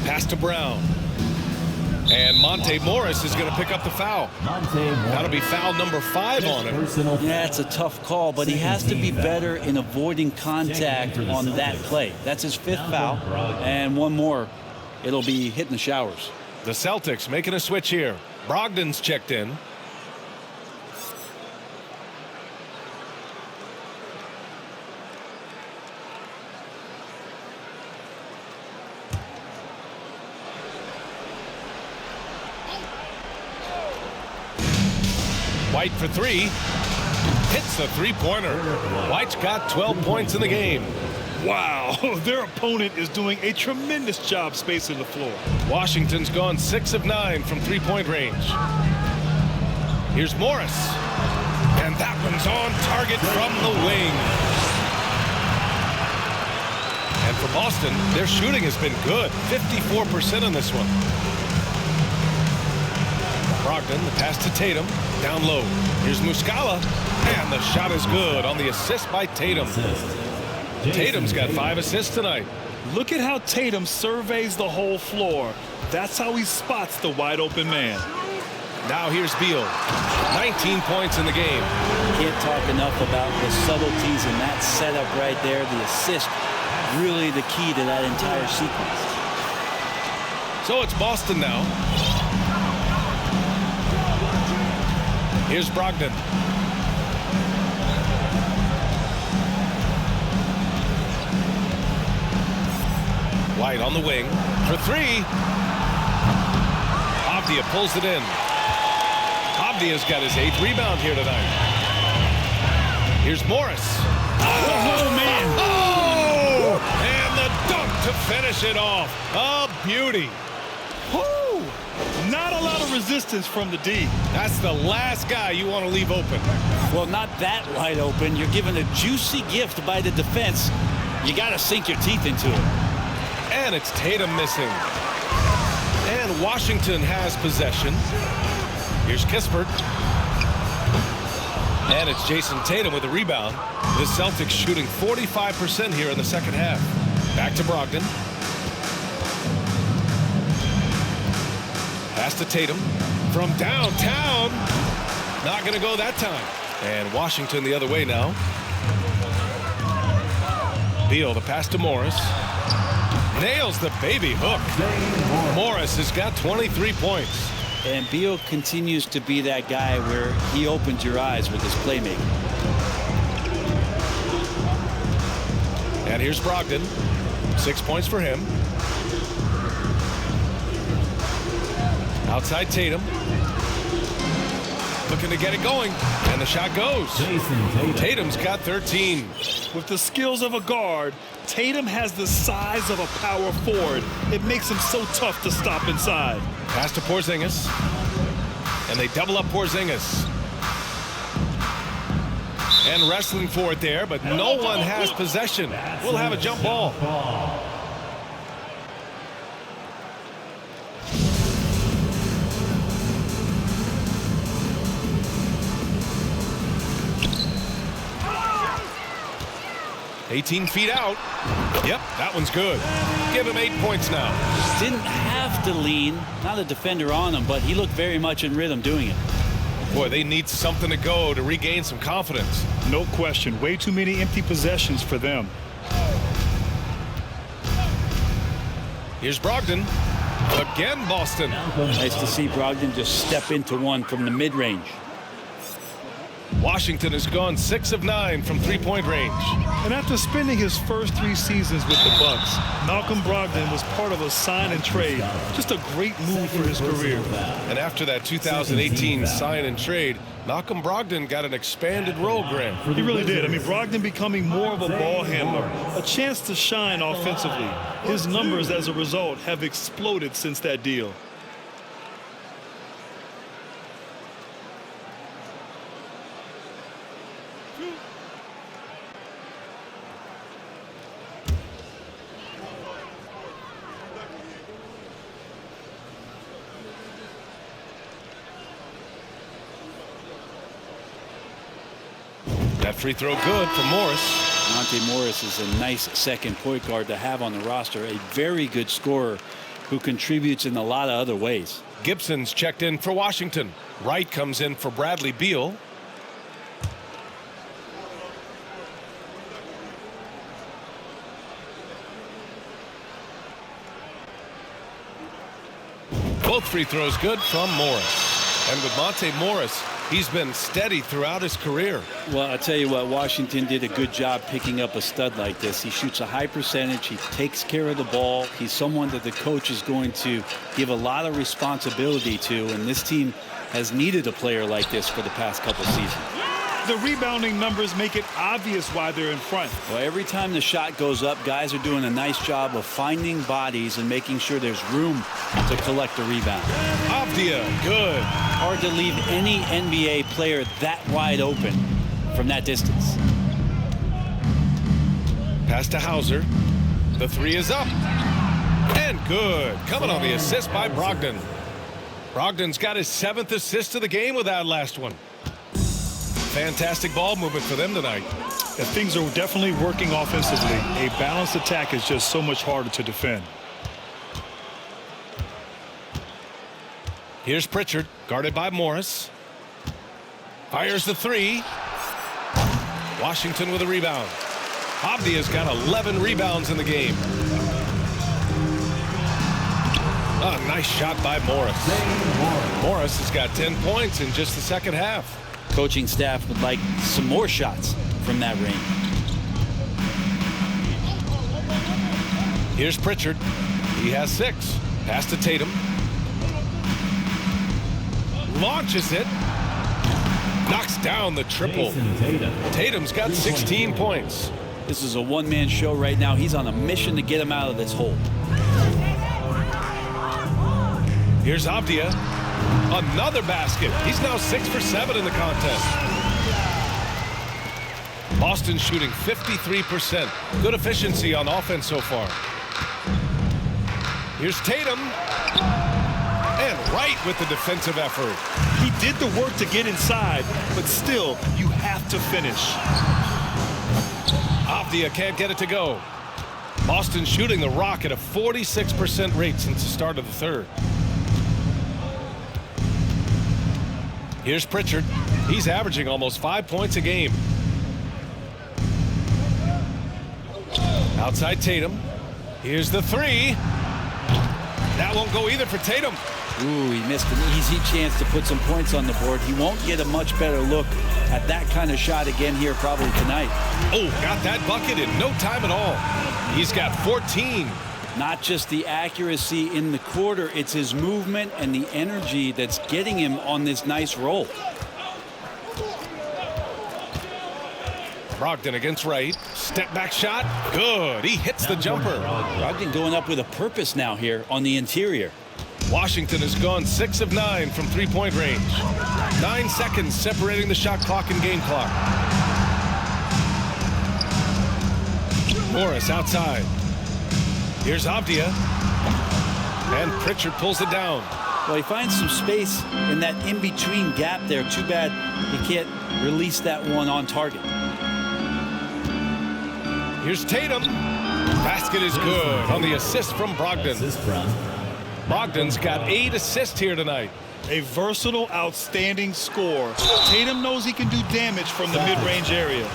Pass to Brown. And Monte Morris is going to pick up the foul. That'll be foul number 5 on him. Yeah, it's a tough call, but he has to be better in avoiding contact on that play. That's his 5th foul. And one more, it'll be hitting the showers. The Celtics making a switch here. Brogdon's checked in. White for 3. Hits the three-pointer. White's got 12 points in the game. Wow, their opponent is doing a tremendous job spacing the floor. Washington's gone 6 of 9 from three-point range. Here's Morris. And that one's on target from the wing. And for Boston, their shooting has been good. 54% on this one. Brogdon, the pass to Tatum, down low. Here's Muscala, and the shot is good on the assist by Tatum. Tatum's got 5 assists tonight. Look at how Tatum surveys the whole floor. That's how he spots the wide open man. Now here's Beal. 19 points in the game. Can't talk enough about the subtleties in that setup right there. The assist, really the key to that entire sequence. So it's Boston now. Here's Brogdon. White on the wing for 3. Avdia pulls it in. Avdia's got his 8th rebound here tonight. Here's Morris. Oh, man. Oh! And the dunk to finish it off. A beauty. Woo! Not a lot of resistance from the D. That's the last guy you want to leave open. Well, not that wide open. You're given a juicy gift by the defense. You got to sink your teeth into it. And it's Tatum missing. And Washington has possession. Here's Kispert. And it's Jason Tatum with a rebound. The Celtics shooting 45% here in the second half. Back to Brogdon. Pass to Tatum from downtown. Not going to go that time. And Washington the other way now. Beal, the pass to Morris. Nails the baby hook. Morris has got 23 points. And Beal continues to be that guy where he opens your eyes with his playmaking. And here's Brogdon. 6 points for him. Outside Tatum. Looking to get it going. And the shot goes. Tatum's got 13. With the skills of a guard, Tatum has the size of a power forward. It makes him so tough to stop inside. Pass to Porzingis. And they double up Porzingis. And wrestling for it there, but no one has possession. We'll have a jump ball. 18 feet out. Yep, that one's good. Give him 8 points now. Didn't have to lean, not a defender on him, but he looked very much in rhythm doing it. Boy, they need something to go to regain some confidence. No question. Way too many empty possessions for them. Here's Brogdon. Again, Boston. Nice to see Brogdon just step into one from the mid-range. Washington has gone 6 of 9 from three-point range. And after spending his first 3 seasons with the Bucks, Malcolm Brogdon was part of a sign and trade. Just a great move for his career. And after that 2018 sign and trade, Malcolm Brogdon got an expanded role, Graham. He really did. I mean, Brogdon becoming more of a ball handler, a chance to shine offensively. His numbers as a result have exploded since that deal. That free throw good for Morris. Monte Morris is a nice second point guard to have on the roster. A very good scorer who contributes in a lot of other ways. Gibson's checked in for Washington. Wright comes in for Bradley Beal. Both free throws good from Morris. And with Monte Morris, he's been steady throughout his career. Well, I'll tell you what, Washington did a good job picking up a stud like this. He shoots a high percentage. He takes care of the ball. He's someone that the coach is going to give a lot of responsibility to, and this team has needed a player like this for the past couple seasons. The rebounding numbers make it obvious why they're in front. Well, every time the shot goes up, guys are doing a nice job of finding bodies and making sure there's room to collect the rebound. Avdia, good. Hard to leave any NBA player that wide open from that distance. Pass to Hauser. The three is up. And good. Coming on the assist by Brogdon. Brogdon's got his 7th assist of the game with that last one. Fantastic ball movement for them tonight. And things are definitely working offensively. A balanced attack is just so much harder to defend. Here's Pritchard, guarded by Morris. Fires the three. Washington with a rebound. Avdia's got 11 rebounds in the game. A nice shot by Morris. Morris has got 10 points in just the second half. Coaching staff would like some more shots from that range. Here's Pritchard. He has 6. Pass to Tatum. Launches it. Knocks down the triple. Tatum's got 16 points. This is a one-man show right now. He's on a mission to get him out of this hole. Here's Avdia. Another basket. He's now 6 for 7 in the contest. Boston shooting 53%. Good efficiency on offense so far. Here's Tatum. And Wright with the defensive effort. He did the work to get inside, but still, you have to finish. Avdia can't get it to go. Boston shooting the rock at a 46% rate since the start of the third. Here's Pritchard. He's averaging almost 5 points a game. Outside Tatum. Here's the three. That won't go either for Tatum. Ooh, he missed an easy chance to put some points on the board. He won't get a much better look at that kind of shot again here probably tonight. Oh, got that bucket in no time at all. He's got 14. Not just the accuracy in the quarter, it's his movement and the energy that's getting him on this nice roll. Brogdon against Wright. Step back shot. Good. He hits the jumper. Brogdon going up with a purpose now here on the interior. Washington has gone 6 of 9 from three-point range. 9 seconds separating the shot clock and game clock. Morris outside. Here's Avdia. And Pritchard pulls it down. Well, he finds some space in that in-between gap there. Too bad he can't release that one on target. Here's Tatum. Basket is good on the assist from Brogdon. Brogdon's got 8 assists here tonight. A versatile, outstanding scorer. Tatum knows he can do damage from the mid-range area.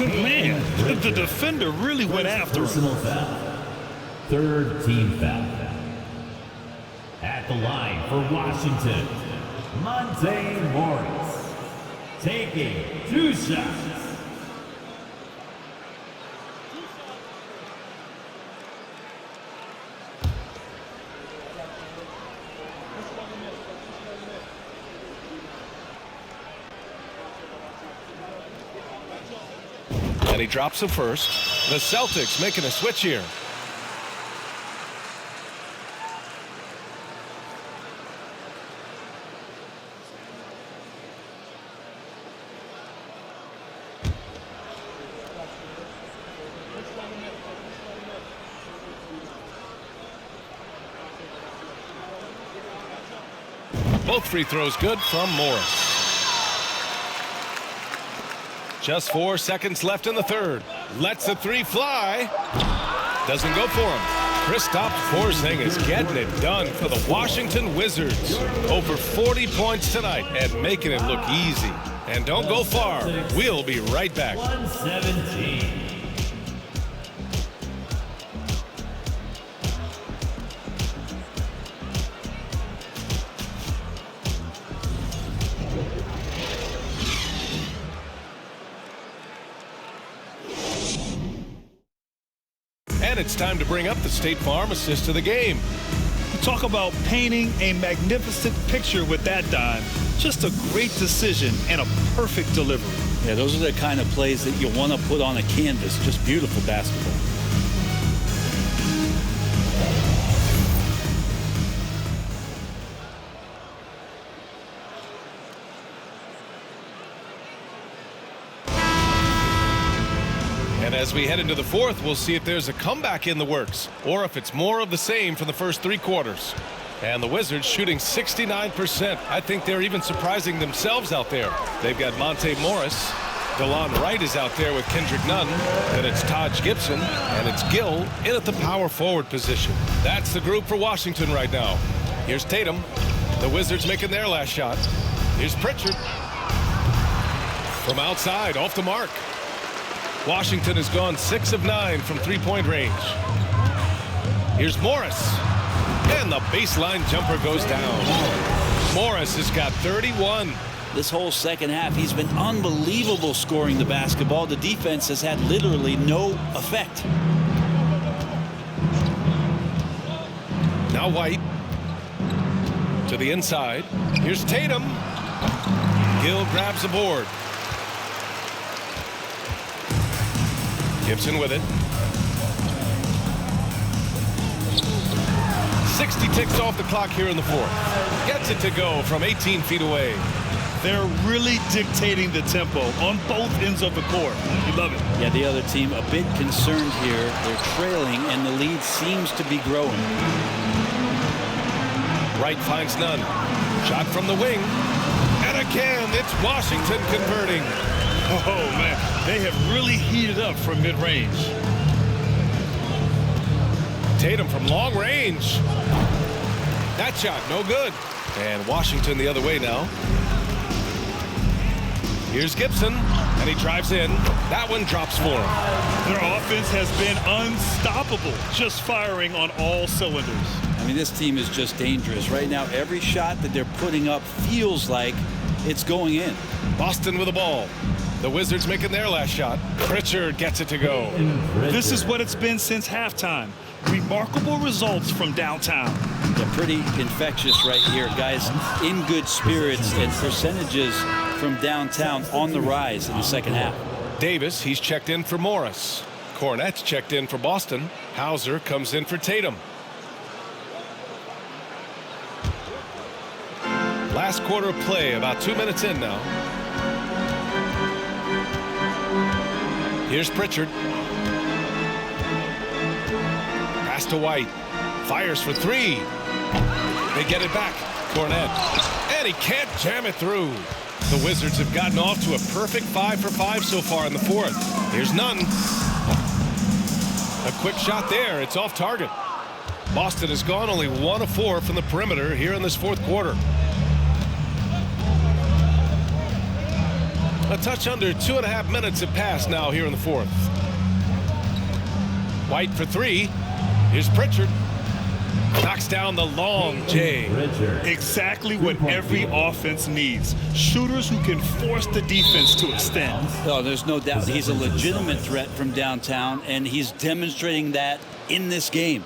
Man, the defender really went after him. Personal foul. Third team foul. At the line for Washington, Monte Morris, taking 2 shots. And he drops the first. The Celtics making a switch here. Both free throws good from Morris. Just 4 seconds left in the third. Lets the 3 fly. Doesn't go for him. Kristaps Porzingis getting it done for the Washington Wizards. Over 40 points tonight and making it look easy. And don't go far. We'll be right back. 117. And it's time to bring up the State Farm assist of the game. Talk about painting a magnificent picture with that dime. Just a great decision and a perfect delivery. Yeah, those are the kind of plays that you want to put on a canvas. Just beautiful basketball. And as we head into the fourth, we'll see if there's a comeback in the works or if it's more of the same for the first 3 quarters. And the Wizards shooting 69%. I think they're even surprising themselves out there. They've got Monte Morris. DeLon Wright is out there with Kendrick Nunn. Then it's Taj Gibson. And it's Gill in at the power forward position. That's the group for Washington right now. Here's Tatum. The Wizards making their last shot. Here's Pritchard. From outside, off the mark. Washington has gone 6 of 9 from 3-point range. Here's Morris. And the baseline jumper goes down. Morris has got 31. This whole second half, he's been unbelievable scoring the basketball. The defense has had literally no effect. Now White. To the inside. Here's Tatum. Gill grabs the board. Gibson with it. 60 ticks off the clock here in the fourth. Gets it to go from 18 feet away. They're really dictating the tempo on both ends of the court. You love it. Yeah, the other team a bit concerned here. They're trailing, and the lead seems to be growing. Wright finds none. Shot from the wing. And again, it's Washington converting. Oh, man. They have really heated up from mid-range. Tatum from long range. That shot, no good. And Washington the other way now. Here's Gibson, and he drives in. That one drops for him. Their offense has been unstoppable, just firing on all cylinders. I mean, this team is just dangerous. Right now, every shot that they're putting up feels like it's going in. Boston with the ball. The Wizards making their last shot. Pritchard gets it to go. This is what it's been since halftime. Remarkable results from downtown. They're pretty infectious right here, guys. In good spirits, and percentages from downtown on the rise in the second half. Davis, he's checked in for Morris. Cornette's checked in for Boston. Hauser comes in for Tatum. Last quarter of play, about 2 minutes in now. Here's Pritchard. Pass to White. Fires for 3. They get it back. Cornette. And he can't jam it through. The Wizards have gotten off to a perfect 5 for 5 so far in the fourth. Here's Nunn. A quick shot there. It's off target. Boston has gone only 1 of 4 from the perimeter here in this fourth quarter. A touch under 2.5 minutes have passed now here in the fourth. White for 3. Here's Pritchard. Knocks down the long J. Exactly what every offense needs. Shooters who can force the defense to extend. Oh, there's no doubt he's a legitimate threat from downtown, and he's demonstrating that in this game.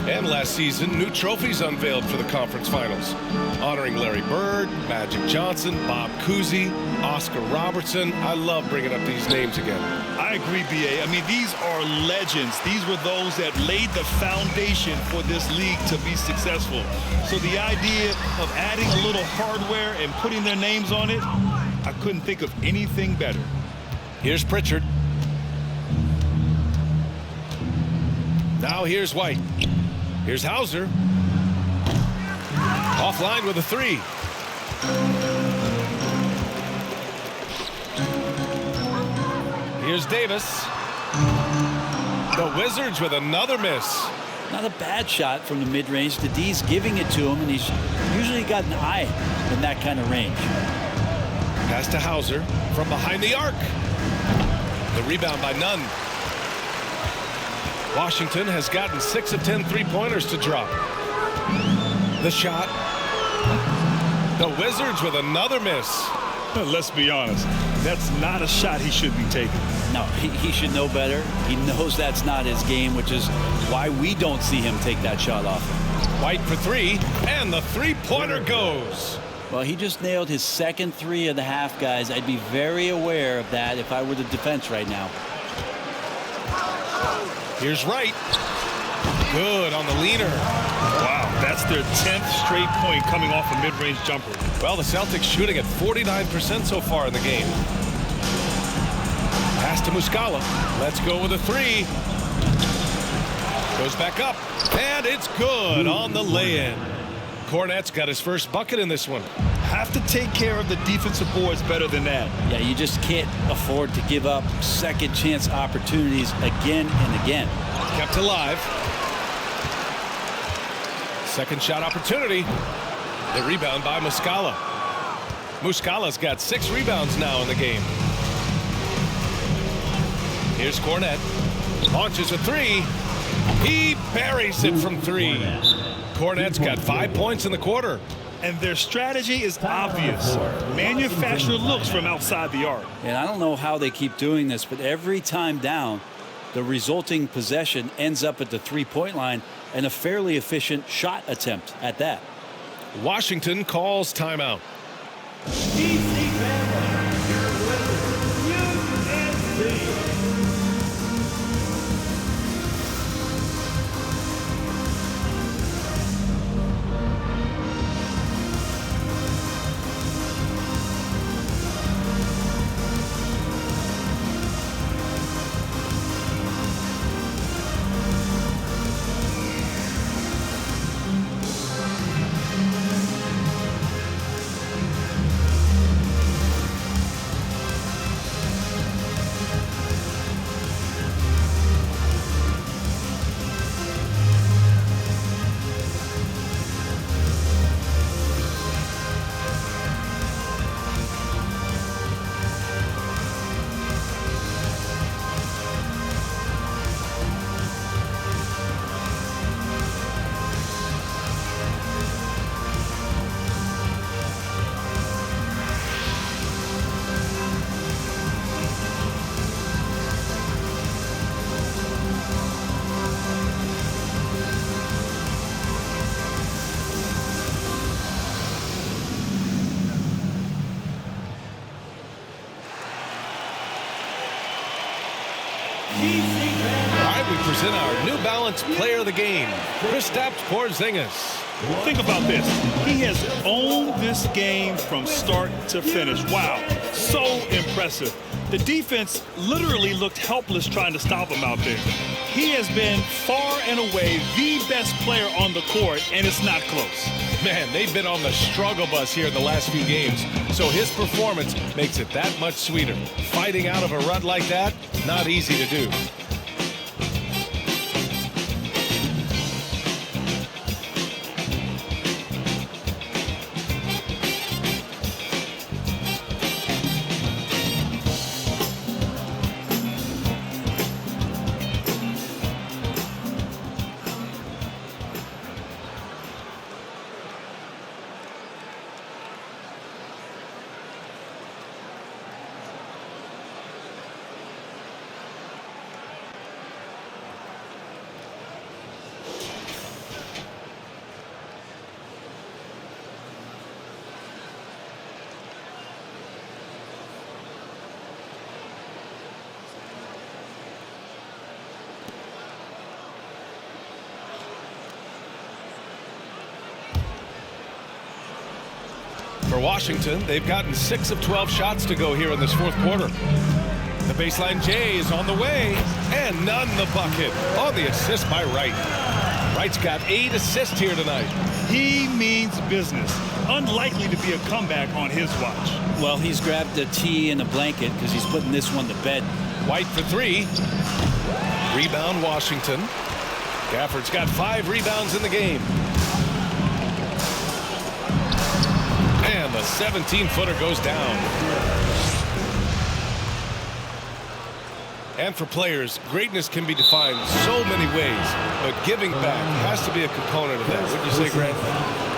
And last season, new trophies unveiled for the conference finals, honoring Larry Bird, Magic Johnson, Bob Cousy, Oscar Robertson. I love bringing up these names again. I agree, B.A. I mean, these are legends. These were those that laid the foundation for this league to be successful. So the idea of adding a little hardware and putting their names on it, I couldn't think of anything better. Here's Pritchard. Now here's White. Here's Hauser. Offline with a 3. Here's Davis. The Wizards with another miss. Not a bad shot from the mid-range. The D's giving it to him, and he's usually got an eye in that kind of range. Pass to Hauser from behind the arc. The rebound by Nunn. Washington has gotten 6 of 10 3-pointers to drop. The shot. The Wizards with another miss. Let's be honest. That's not a shot he should be taking. No, he should know better. He knows that's not his game, which is why we don't see him take that shot off. White for 3, and the 3-pointer goes. Well, he just nailed his second 3 of the half, guys. I'd be very aware of that if I were the defense right now. Here's Wright. Good on the leaner. Wow, that's their 10th straight point coming off a mid-range jumper. Well, the Celtics shooting at 49% so far in the game. Pass to Muscala. Let's go with a 3. Goes back up, and it's good on the lay-in. Cornette's got his first bucket in this one. Have to take care of the defensive boards better than that. Yeah, you just can't afford to give up second chance opportunities again and again. Kept alive. Second shot opportunity. The rebound by Muscala. Muscala's got 6 rebounds now in the game. Here's Cornette. Launches a 3. He buries it from 3. Cornette's got 5 points in the quarter. And their strategy is obvious. Manufacture looks from outside the arc. And I don't know how they keep doing this, but every time down, the resulting possession ends up at the 3-point line, and a fairly efficient shot attempt at that. Washington calls timeout. We present our New Balance Player of the Game, Kristaps Porzingis. Think about this. He has owned this game from start to finish. Wow, so impressive. The defense literally looked helpless trying to stop him out there. He has been far and away the best player on the court, and it's not close. Man, they've been on the struggle bus here in the last few games, so his performance makes it that much sweeter. Fighting out of a rut like that, not easy to do. For Washington, they've gotten 6 of 12 shots to go here in this fourth quarter. The baseline J is on the way, and none the bucket on the assist by Wright. Wright's got 8 assists here tonight. He means business. Unlikely to be a comeback on his watch. Well, he's grabbed a tee and a blanket because he's putting this one to bed. White for 3. Rebound Washington. Gafford's got 5 rebounds in the game. And the 17-footer goes down. And for players, greatness can be defined so many ways, but giving back has to be a component of that. Wouldn't you say, Grant?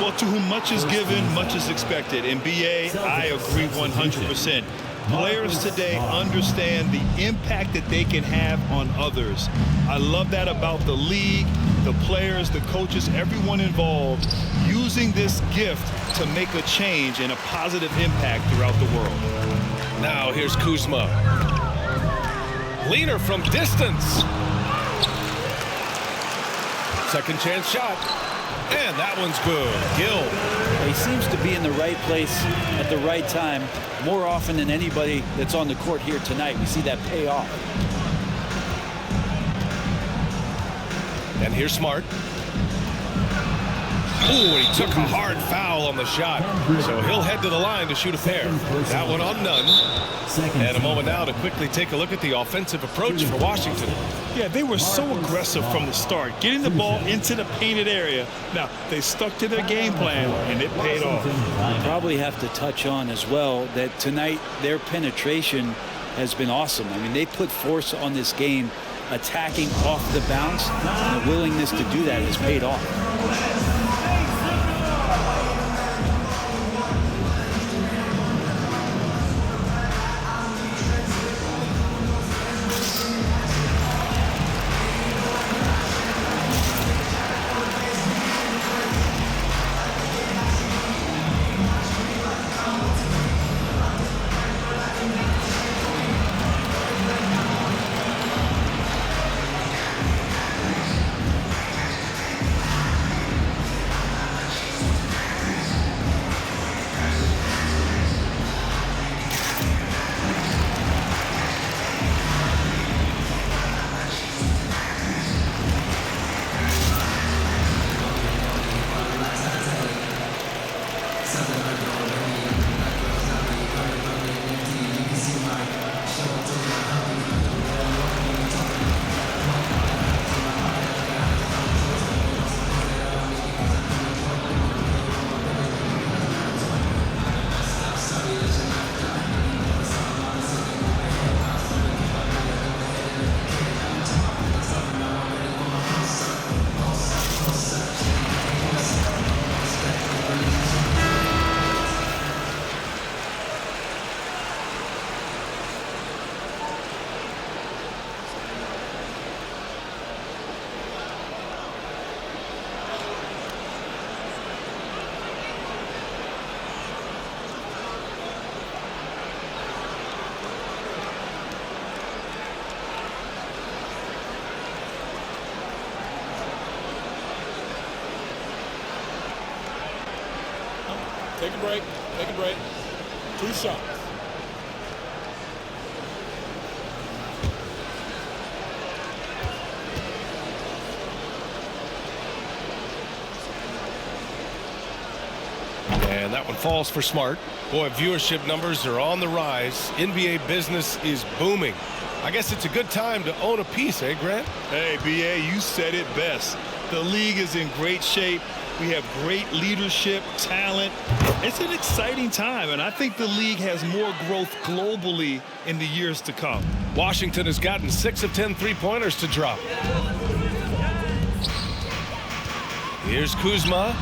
Well, to whom much is given, much is expected. In BA, I agree 100%. Players today understand the impact that they can have on others. I love that about the league, the players, the coaches, everyone involved, using this gift to make a change and a positive impact throughout the world. Now here's Kuzma. Leaner from distance. Second chance shot. And that one's good. Gill. He seems to be in the right place at the right time more often than anybody that's on the court here tonight. We see that pay off. And here's Smart. Ooh, he took a hard foul on the shot. So he'll head to the line to shoot a pair. That one on none. And a moment now to quickly take a look at the offensive approach for Washington. Yeah, they were so aggressive from the start, getting the ball into the painted area. Now, they stuck to their game plan, and it paid off. We probably have to touch on as well that tonight their penetration has been awesome. I mean, they put force on this game, attacking off the bounce, and the willingness to do that has paid off. Take a break. Take a break. 2 shots. And that one falls for Smart. Boy, viewership numbers are on the rise. NBA business is booming. I guess it's a good time to own a piece, eh, Grant? Hey, B.A., you said it best. The league is in great shape. We have great leadership, talent. It's an exciting time, and I think the league has more growth globally in the years to come. Washington has gotten 6 of 10 three-pointers to drop. Here's Kuzma,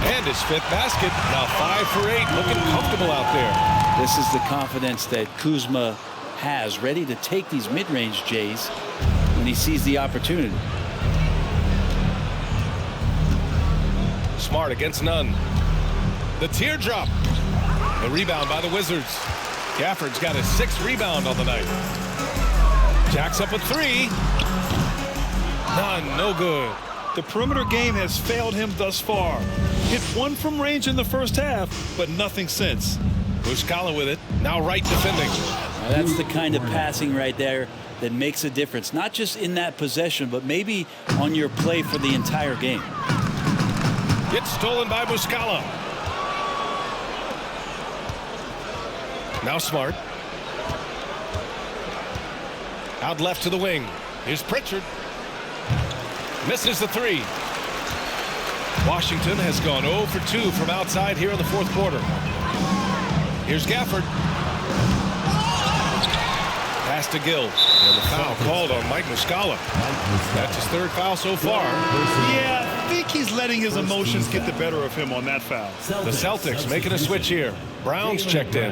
and his 5th basket. Now 5 for 8, looking comfortable out there. This is the confidence that Kuzma has, ready to take these mid-range Jays when he sees the opportunity. Smart against none. The teardrop. The rebound by the Wizards. Gafford's got his 6th rebound on the night. Jacks up a 3. None, no good. The perimeter game has failed him thus far. Hit 1 from range in the first half, but nothing since. Muscala with it, now right defending. Now that's the kind of passing right there that makes a difference, not just in that possession, but maybe on your play for the entire game. It's stolen by Muscala. Now Smart. Out left to the wing. Here's Pritchard. Misses the 3. Washington has gone 0 for 2 from outside here in the 4th quarter. Here's Gafford. Pass to Gill. And the foul called on Mike Muscala. That's his 3rd foul so far. Yeah, I think he's letting his emotions get the better of him on that foul. The Celtics making a switch here. Brown's checked in.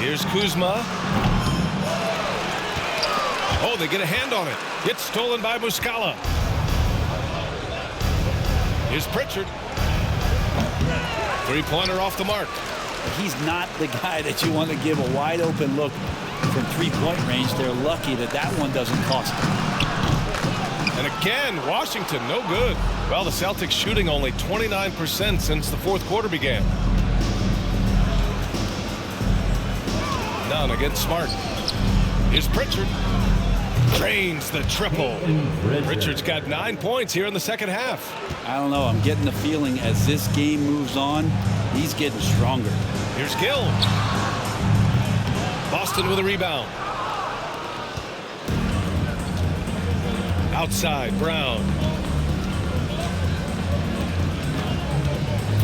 Here's Kuzma. Oh, they get a hand on it. It's stolen by Muscala. Here's Pritchard. 3-pointer off the mark. He's not the guy that you want to give a wide open look from 3-point range. They're lucky that that one doesn't cost them. And again, Washington, no good. Well, the Celtics shooting only 29% since the 4th quarter began. None against Smart. Here's Pritchard. Drains the triple. Pritchard's got 9 points here in the 2nd half. I don't know. I'm getting the feeling as this game moves on, he's getting stronger. Here's Gill. Boston with a rebound. Outside, Brown.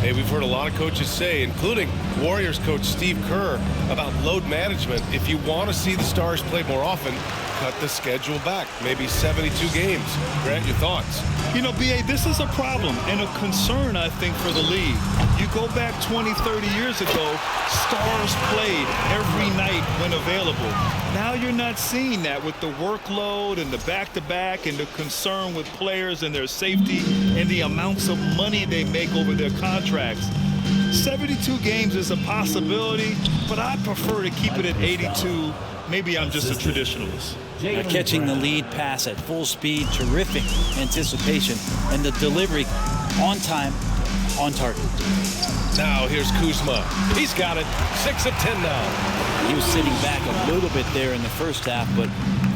Hey, we've heard a lot of coaches say, including Warriors coach Steve Kerr, about load management. If you want to see the Stars play more often, cut the schedule back, maybe 72 games. Grant, your thoughts? You know, B.A., this is a problem and a concern, I think, for the league. You go back 20, 30 years ago, Stars played every night when available. Now you're not seeing that with the workload and the back-to-back and the concern with players and their safety and the amounts of money they make over their contracts. 72 games is a possibility, but I prefer to keep it at 82. Maybe I'm just a traditionalist. Catching the lead pass at full speed, terrific anticipation, and the delivery on time, on target. Now here's Kuzma. He's got it. 6 of 10 now. He was sitting back a little bit there in the first half, but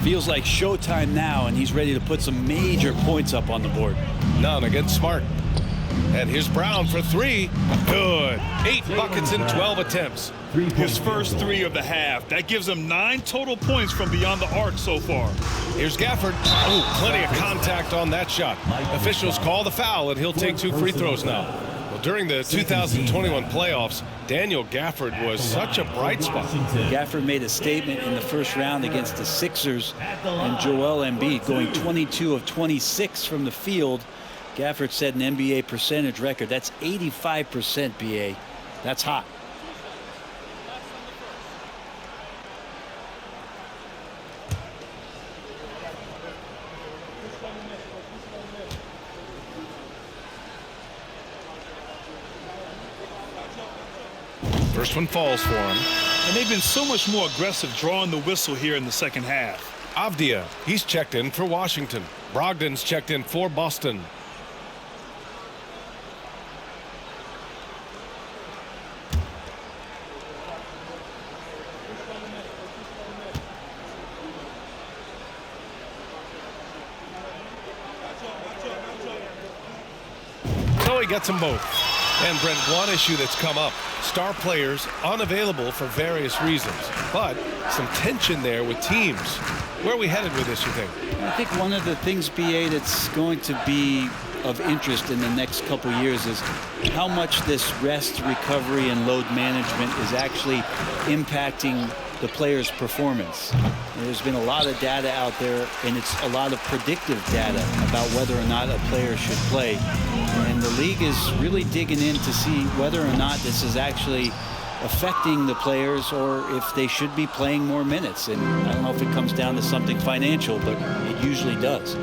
feels like showtime now, and he's ready to put some major points up on the board. None against Smart. And here's Brown for 3. Good. 8 buckets in 12 attempts. His first 3 of the half. That gives him 9 total points from beyond the arc so far. Here's Gafford. Oh, plenty of contact on that shot. Officials call the foul, and he'll take 2 free throws now. Well, during the 2021 playoffs, Daniel Gafford was such a bright spot. Gafford made a statement in the first round against the Sixers and Joel Embiid, going 22 of 26 from the field. Gafford set an NBA percentage record. That's 85%, BA. That's hot. First one falls for him. And they've been so much more aggressive drawing the whistle here in the second half. Avdia, he's checked in for Washington. Brogdon's checked in for Boston. he gets them both. And Brent, one issue that's come up, star players unavailable for various reasons, but some tension there with teams. Where are we headed with this, you think? I think one of the things, BA, that's going to be of interest in the next couple years is how much this rest, recovery, and load management is actually impacting the player's performance. There's been a lot of data out there, and it's a lot of predictive data about whether or not a player should play. And the league is really digging in to see whether or not this is actually affecting the players or if they should be playing more minutes. And I don't know if it comes down to something financial, but it usually does.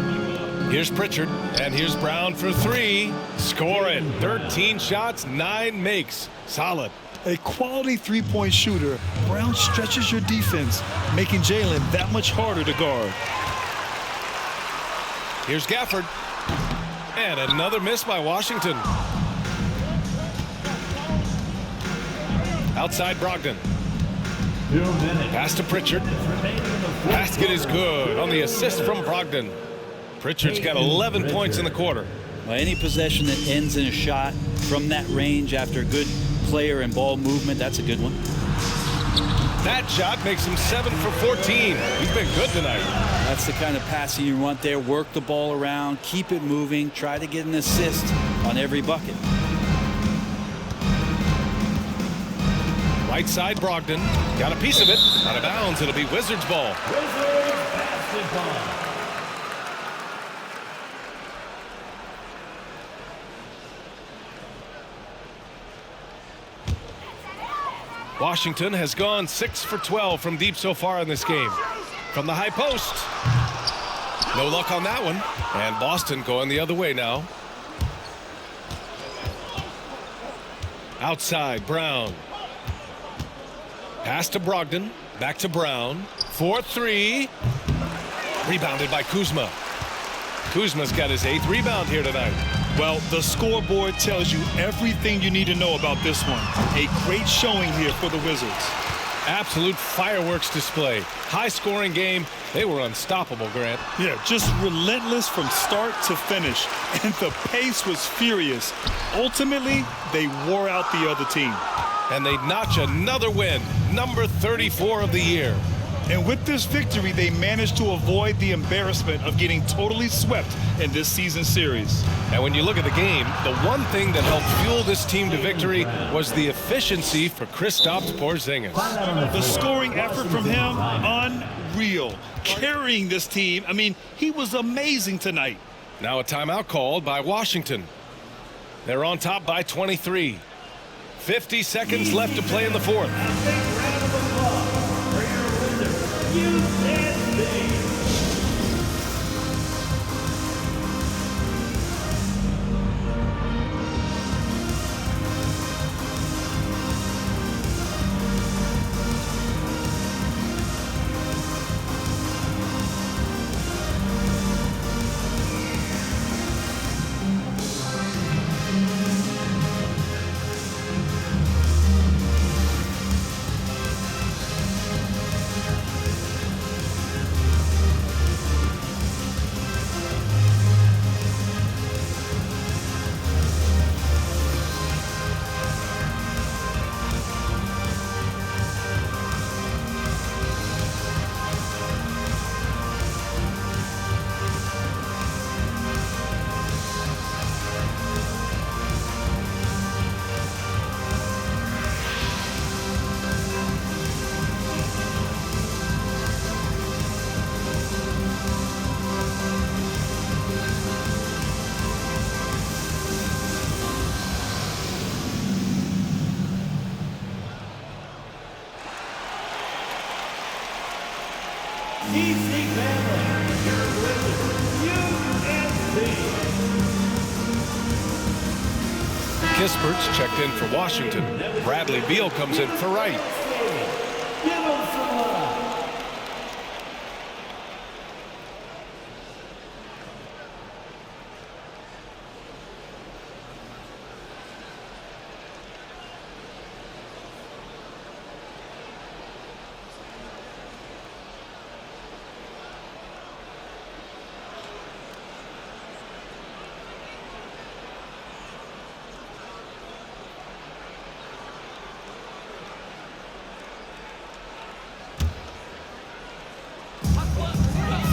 Here's Pritchard, and here's Brown for three. Scoring. 13 shots, 9 makes. Solid. A quality three-point shooter, Brown stretches your defense, making Jalen that much harder to guard. Here's Gafford. And another miss by Washington. Outside Brogdon. Pass to Pritchard. Basket is good on the assist from Brogdon. Pritchard's got 11 points in the quarter. Well, any possession that ends in a shot from that range after good player and ball movement, that's a good one. That shot makes him 7 for 14. He's been good tonight. That's the kind of passing you want there. Work the ball around, keep it moving, try to get an assist on every bucket. Right side Brogdon. Got a piece of it. Out of bounds. It'll be Wizards ball. Wizards basketball. Washington has gone 6 for 12 from deep so far in this game. From the high post. No luck on that one. And Boston going the other way now. Outside Brown. Pass to Brogdon. Back to Brown. 4-3. Rebounded by Kuzma. Kuzma's got his 8th rebound here tonight. Well, the scoreboard tells you everything you need to know about this one. A great showing here for the Wizards. Absolute fireworks display. High-scoring game. They were unstoppable, Grant. Yeah, just relentless from start to finish. And the pace was furious. Ultimately, they wore out the other team. And they notch another win, number 34 of the year. And with this victory, they managed to avoid the embarrassment of getting totally swept in this season series. And when you look at the game, the one thing that helped fuel this team to victory was the efficiency for Kristaps Porzingis. The scoring effort from him, unreal. Carrying this team, I mean, he was amazing tonight. Now a timeout called by Washington. They're on top by 23. 50 seconds left to play in the fourth. Kispert's checked in for Washington. Bradley Beal comes in for Wright.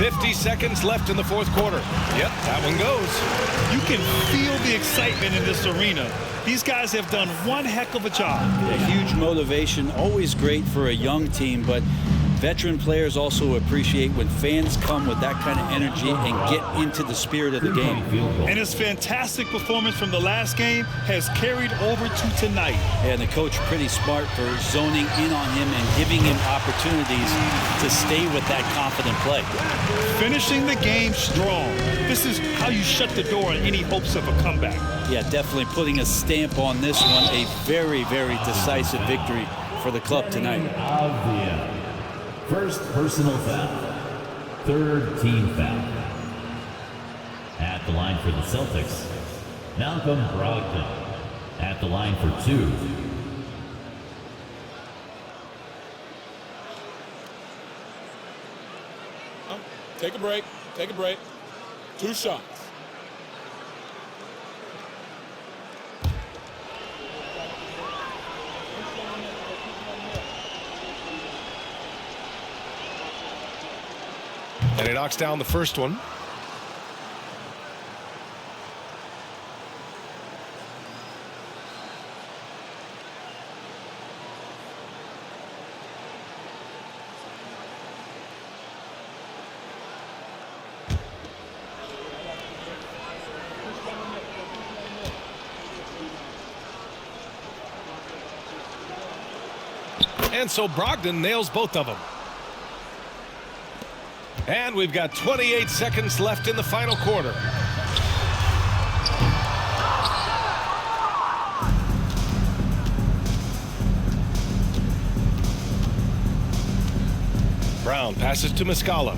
50 seconds left in the fourth quarter. Yep, that one goes. You can feel the excitement in this arena. These guys have done one heck of a job. A huge motivation, always great for a young team, but veteran players also appreciate when fans come with that kind of energy and get into the spirit of the game. And his fantastic performance from the last game has carried over to tonight. And the coach pretty smart for zoning in on him and giving him opportunities to stay with that confident play. Finishing the game strong. This is how you shut the door on any hopes of a comeback. Yeah, definitely putting a stamp on this one. A very, very decisive victory for the club tonight. First personal foul. Third team foul. At the line for the Celtics, Malcolm Brogdon. At the line for 2. Take a break. Take a break. 2 shots. And he knocks down the first one. And so Brogdon nails both of them. And we've got 28 seconds left in the final quarter. Brown passes to Muscala.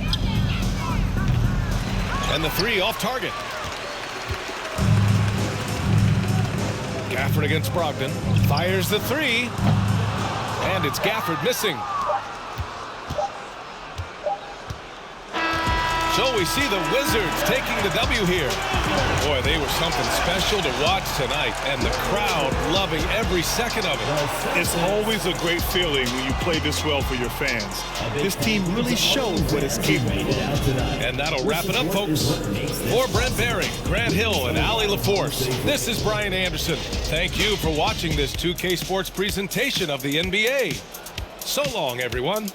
And the 3 off target. Gafford against Brogdon. Fires the 3. And it's Gafford missing. So we see the Wizards taking the W here. Boy, they were something special to watch tonight, and the crowd loving every second of it. It's always a great feeling when you play this well for your fans. This team really showed what it's capable of. And that'll wrap it up, folks. For Brent Barry, Grant Hill, and Allie LaForce, this is Brian Anderson. Thank you for watching this 2K Sports presentation of the NBA. So long, everyone.